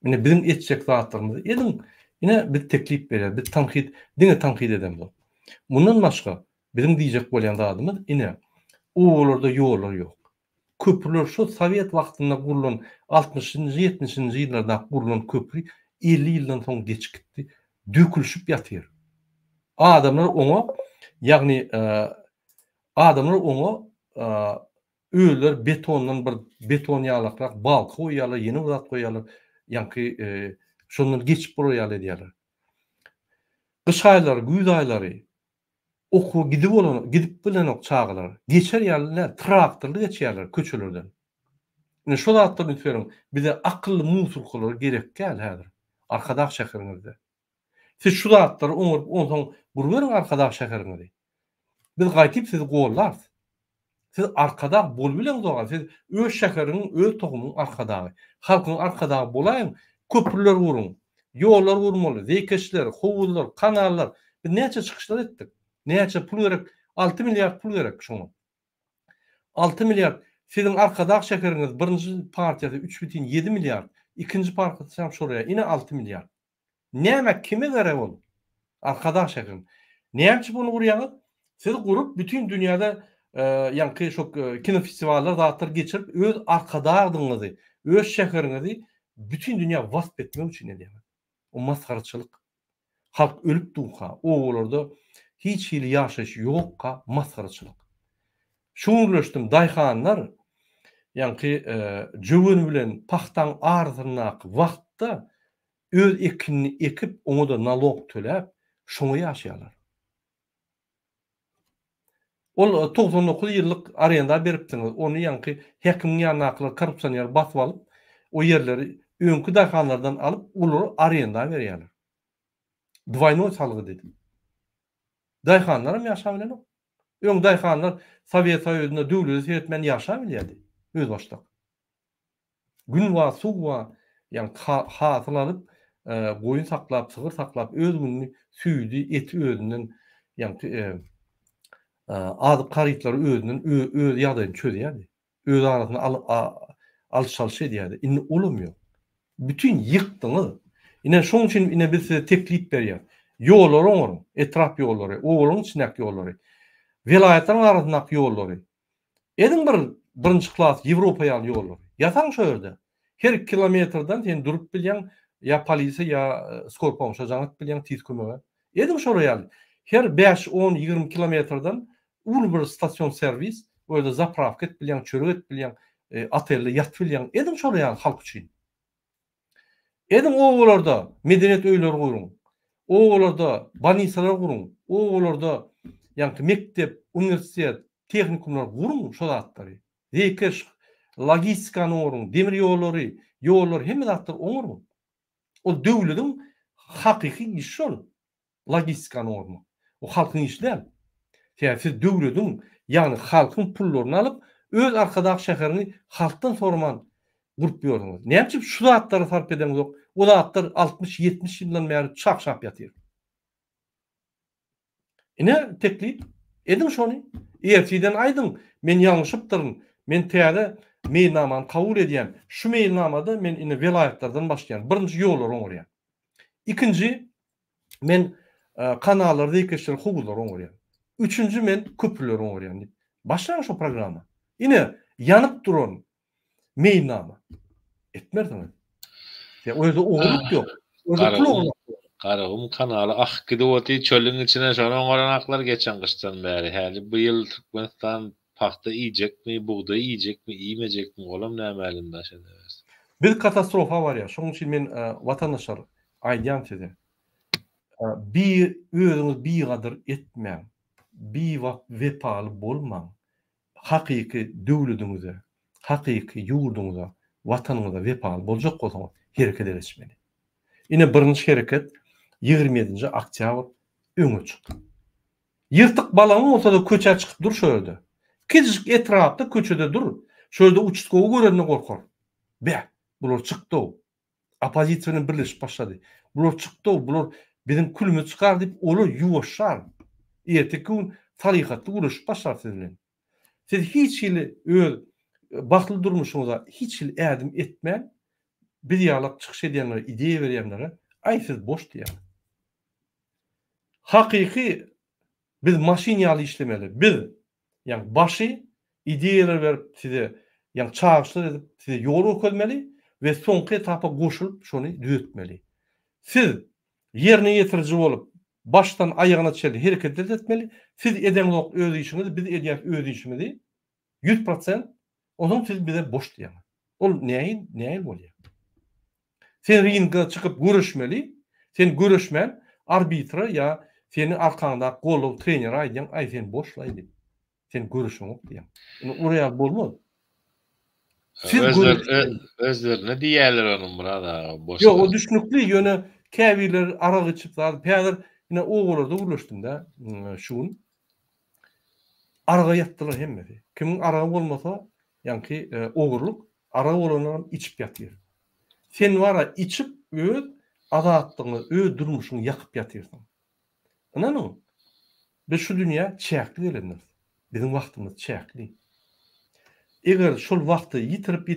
Yine bizim etjek zatlarımızı edin. Yine bir teklif berýär. Bir tanqid, dine tanqid edemiz. Bundan başga bizim diýjek bolýan zadymyz yine oğurlarda ýollar ýok. Köprüler şu Sovet wagtynda gurulan 60-njy 70-njy ýyllarda gurulan köprü 50 ýyldan soň geç gitdi. Dökülüşüp ýatyr. Adamlar oňa ýagny adamlar oňa öýler betondan bir beton ýalakrak balky goýýarlar, ýene zat goýýarlar. Ýa-ni şondan geçip bolýarlar diýerler. Kış aýlary, güz aýlary oku gidip bilen ok çağlar. Geçer ýerler traktorly geçýärler köçelerden. Şu zatdan ütüyorum. Bize akıllı musurkular gerek gel häzir. Arkadaş şäheriňizde. Siz şu zatlary ondan burwerin arkadaş şäheriňizde. Biz gaýtyp siz gollarys. Siz arkadaş bolbilen dogan. Siz öz şäheriniň, öz togumyň arkadaşy. Halkyň arkadaşy bolaýyn. Köprüler gurun. Ýollar gurmaly. Zekeşler, howuzlar, kanallar. Biz näçe çykyşlar etdik. Näçe pul gerek? 6 milyard pul gerek şoňa. 6 milyard. Sizin arkadaş şäheriniz birinji partiýasy 3,7 milyard. Ikinji partiýasy şoraya ine 6 milyard. Näme kime gerek bol? Arkadaş şäherin. Näçe bunu gurýaňyz? Siz gurup bütün dünýäde ýanky şok kino festivallar zatlar geçirip öz arkadaşdyňyzy, öz şäherinizi bütün dünýä wasp etmek üçin edýär. O maskarçylyk. Halk ölüp duňha, oğullarda hiç hili ýaşaş ýokka maskarçylyk. Şunu görüşdim, daýhanlar ýanky jöwün bilen paxtan arzynak wagtda öz ekinini ekip oňa da nalog töläp şoňa ýaşaýarlar. Ol 99 ýyllyk arenda beripdiňiz. Onu ýanky häkimiň ýanakly korrupsiýonlar basyp alyp, o ýerleri öňkü daýhanlardan alyp ulary arenda berýärler. Dwaynoy salgy dedim. Daýhanlarym ýaşabilen ok. Öň daýhanlar Sovet Soýuzyna döwlet ýetmen ýaşabilýärdi. Öz başda. Gün we suw we ýani hasyl alyp, goýun saklap, sygyr saklap, öz gününi süýdi, eti özünden ýani adyp garytlar özünden öz ýagdaýyny çözýärdi. Öz arasyna alşalş edýärdi. Indi olumýok. Bütün ýykdyňyz. Ine şoň üçin ine biz size teklip berýär. Ýollar oňurum, etrap ýollary, oğulun içindäki ýollary, vilayatyň arasyndaky ýollary. Edin birinji klas Ýewropaýa ýollary. Ýataň şo ýerde. Her kilometrden sen durup bilýän ya polisiýa ya skor pomoşa jaňat bilýän tiz kömege. Edin şoraya. Her 5-10-20 kilometrden ul bir stasyon servis, öýde zapravka et bilýän, çörek et bilýän, atelde ýat bilýän. Edin şoraya halk üçin. Edin oğullarda medeniýet öýleri gurun. Oğullarda banisalar gurun. Oğullarda ýanky mektep, universitet, tehnikumlar gurun şo zatlary. Zekeş, logistikany gurun, demir ýollary, ýollar hemme zatlar oňurun. O döwletiň hakyky işi ol. Logistikany gurmak. O halkyň işi däl. Siz döwletiň, ýani halkyň pullaryny alyp, öz arkadaş şäherini halkdan sorman gurup ýörüňiz. Näçe şu zatlary sarp edeňiz ok? O zatlar 60-70 ýyldan beri çakşap ýatyr. Ine teklip edin şonu. Ertiden aydın men ýalňyşypdyryn. Men täze meýilnamany kabul edýän. Şu meýilnamada men ine vilayatlardan başlaýan. Birinji ýollar oňurýan. Ikinji men kanallar, zekeşler, howuzlar oňurýan. Üçüncü men köprüler oňurýan. Başlaýan şu programa. Ine ýanyp duran meýilnama etmerdiňiz. Ya o ýerde oğuluk ýok. O ýerde pul oğuluk. Karagum kanaly akdy wati çölüň içine şoňa goranaklar geçen kıştan beri. Häli bu ýyl Türkmenistan paxta iýjekmi, buğday iýjekmi, iýmejekmi golam nämelim başynda. Bir katastrofa var ya. Şoň üçin men watandaşlar aýdýan size. Bir özüňiz bir gadyr etmeň. Bir wagt wepaly bolmaň. Hakyky döwletiňize, hakyky ýurduňyza, watanyňyza wepaly boljak bolsaňyz hereket edişmeli. Ine birinji hereket 27 oktyabr öňe çykdy. Ýyrtyk balaň bolsa da köçe çykyp dur şo ýerde. Kizik etrapda köçede dur. Şo ýerde uçutgowy görende gorkar. Be, bular çykdy. Opozisiýanyň birleşip başlady. Bular çykdy, bular bizim külümi çykar diýip olar ýuwaşar. Erteki gün taryhatda uruş başlar sizilen. Siz hiç hili öz bakly durmuşuňyza hiç hil ädim etmän, bir ýalyk çykyş edýänlere, ideýa berýänlere aý siz boş diýär. Hakyky biz maşinýaly işlemeli. Biz ýani başy ideýalar berip size ýani çağışlar edip size ýol ökölmeli we soňky etapa goşulyp şonu düýetmeli. Siz ýerine ýetiriji bolup baştan aýagyna çeli hereket etmeli. Siz edeňiz ok öz işinizi, biz edýän öz işimizi 100%. Onuň siz bize boş diýär. Ol näme bolýar? Sen ringe çykyp görüşmeli. Sen görüşmän arbitra ya senin arkanda golov trener aýdyan ay sen boşlaýdy. Sen görüşüň ok diýen. Oraya bolmaz. Siz Özlerine diýerler onun burada boş. Yo, o düşnükli ýöne käbirler aragy çıklar, päder ýene oğullarda ulaşdymda şuun araga yattılar hemmesi. Kimin araga bolmasa ýanky oğurluk araga bolanlar içip ýatýar. Sen wara içip öz azatlygyny, öz durmuşyny ýakyp ýatyrsyň. Anany biz şu dünýä çäkli gelenler. Bizim wagtymyz çäkli. Eger şol wagty ýitirip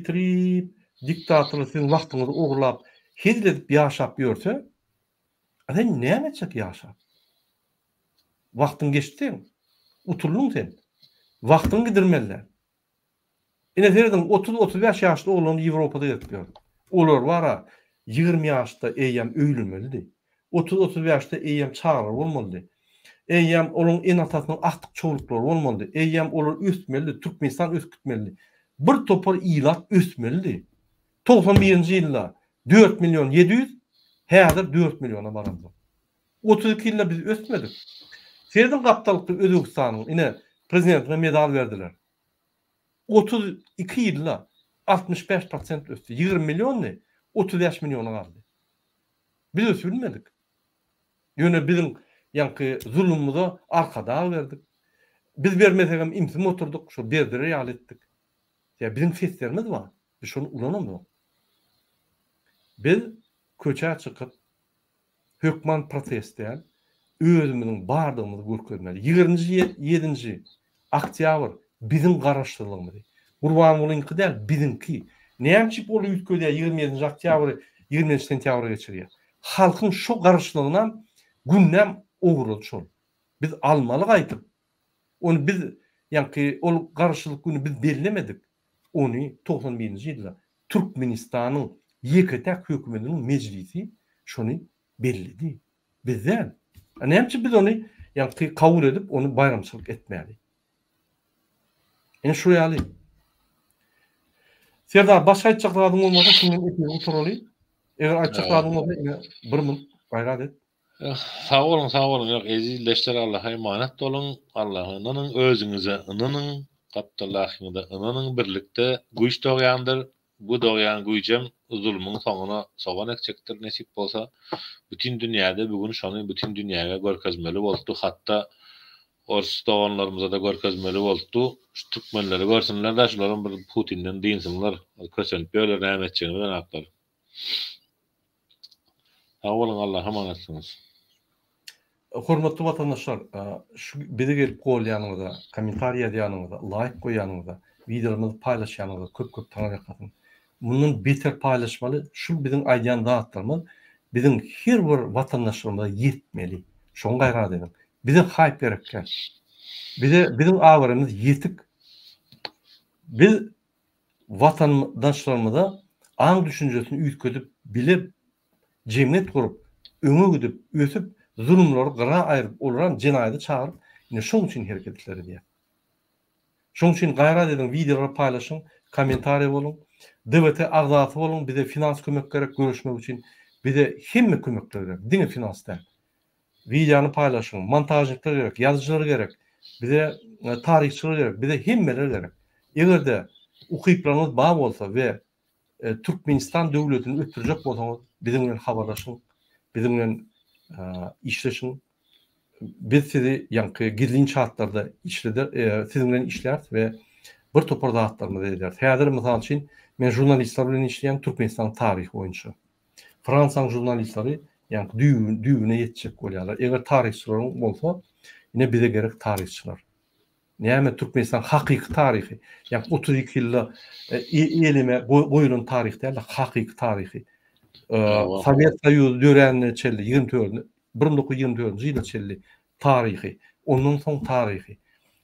diktatorlar seň wagtyňyzy ogurlap, hezledip ýaşap ýörse, adam näme etjek ýaşap? Wagtyň geçdi. Utulun sen. Wagtyň gidirmeler. Ine derdim 30-35 ýaşly oğlan Ýewropada ýetýär. Olar wara 20 ýaşda eýem öýülmeli. 30-35 ýaşda eýem çağır bolmaly. Eýem onun en atasynyň aktyk çoğulukları bolmaly. Eýem olar ösmeli, Türkmenistan öskütmeli. Bir topar ilat ösmeli. 91-nji ýylda 4 milyon 700, häzir 4 milyona barady. 32 ýylda biz ösmedik. Serden Gaptalykda Özbekistanyň ine prezidentine medal berdiler. 32 ýylda 65% ösdi. 20 milyon ne? 35 milyona galdy. Biz ösülmedik. Ýöne bizim ýanky zulümmizi arkada berdik. Biz bermesegem imsim oturduk, şu berdire ýal etdik. Ya bizim seslerimiz var. Biz şonu ulanamyk. Biz köçä çykyp hökman protestleyen özümizin bardygymyzy görkezmeli. 27-nji oktyabr bizim garaşdyrlygymyz. Gurban bolyňky däl bizimki. Näme bolu ülkede 27-nji oktyabr 20-nji sentýabr geçirýär. Halkyň şu garaşdyrlygyndan gündem oguruldy şol. Biz almaly gaýtyp. Onu biz ýanky ol garaşdyryk güni biz bellemedik. Onu 91-nji ýylda Türkmenistanyň ýeketek hökümetiniň meclisi şonu bellidi. Bizden. Näme biz onu ýanky kabul edip onu bayramçylyk etmeli. En şu ýaly. Serda başga aýtjak-laryň bolmasa şunu etmeli oturaly. Eger aýtjak-laryň bolsa bir minut gaýrat et. Sağ olun. Yok, ezildeşler Allah'a emanet olun. Allah'ın özünüze ınının, kaptallahyňyda ınının birlikte güýç doğýandyr. Bu doğýan güýjem zulmyň soňuna sogan ekjekdir nesip bolsa. Bütün dünýäde bugün şonu bütün dünýäge görkezmeli boldy. Hatda Orus doğanlarımıza da görkezmeli boldy. Şu Türkmenleri görsinler de şolaryň bir Putin'den diýsinler. Kösenip ýöler näme etjegini bilen aklar. Sağ olun, Allah'a emanetsiniz. Hormatly vatandaşlar, şu bize gelip golýanyňyza, kommentariýa edýäniňize, like goýanyňyza, videolarymyzy paýlaşýanyňyza köp taňa gatyn. Bundan beter paýlaşmaly. Şu bizim aýdýan zatlarymyz bizim her bir vatandaşlarymyza ýetmeli. Şoň gaýrat edin. Bize haýp berekler. Bizim awarymyz ýetik. Biz vatandaşlarymyza aň düşünjesini üýtgedip, bilip, jemgyýet gurup, öňe gidip, ösüp zulümleri gyra aýryp olaran jenaýaty çağırıp, ine şoň üçin hereket etler diýär. Şoň üçin gaýrat edin, videolary paýlaşyň, kommentariýa bolun, DBT agzaty bolun, bize finans kömek gerek görüşmek üçin, bize hemme kömekler gerek, diňe finansda. Videony paýlaşyň, montajcılar gerek, ýazyjylar gerek, bize tarihçiler gerek, bize hemmeler gerek. Egerde ukyplarymyz bar bolsa we Türkmenistan döwletini ötürjek bolsaňyz, biziň bilen habarlaşyň, biziň bilen işleşin. Biz sizi ýanky gizlin şartlarda işleder, siziň bilen işler we bir topar zatlarymyzy eder. Häzir mysal üçin men jurnalistler bilen işleýän Türkmenistan taryhy boýunça. Fransaň jurnalistleri ýanky düýüne ýetjek bolýarlar. Eger tarihçiler bolsa, ine bize gerek tarihçiler. Näme Türkmenistan hakyky taryhy, ýani 32 ýylda elime goýulan taryh däl, hakyky taryhy. Sovet Soýuzy dörenine çelli 1924-nji ýylda çelli taryhy, ondan soň taryhy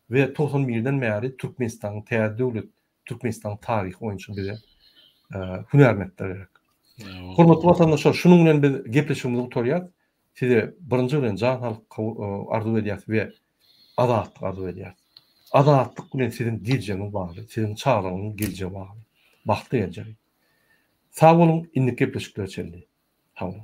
we 91-den bäri Türkmenistanyň täze döwlet, Türkmenistan taryhy boýunça bize hünärmetler gerek. Hormatly vatandaşlar, şunun bilen biz gepleşigimizi utarýar. Size birinji bilen janhalyk arzu edýär we azatlyk arzu edýär. Azatlyk bilen sizin diýjeginiz bagly, sizin çağrıňyz gelje bagly. Bagty geljek. Sağ olun, indik gepleşikler çeldi. Sağ olun.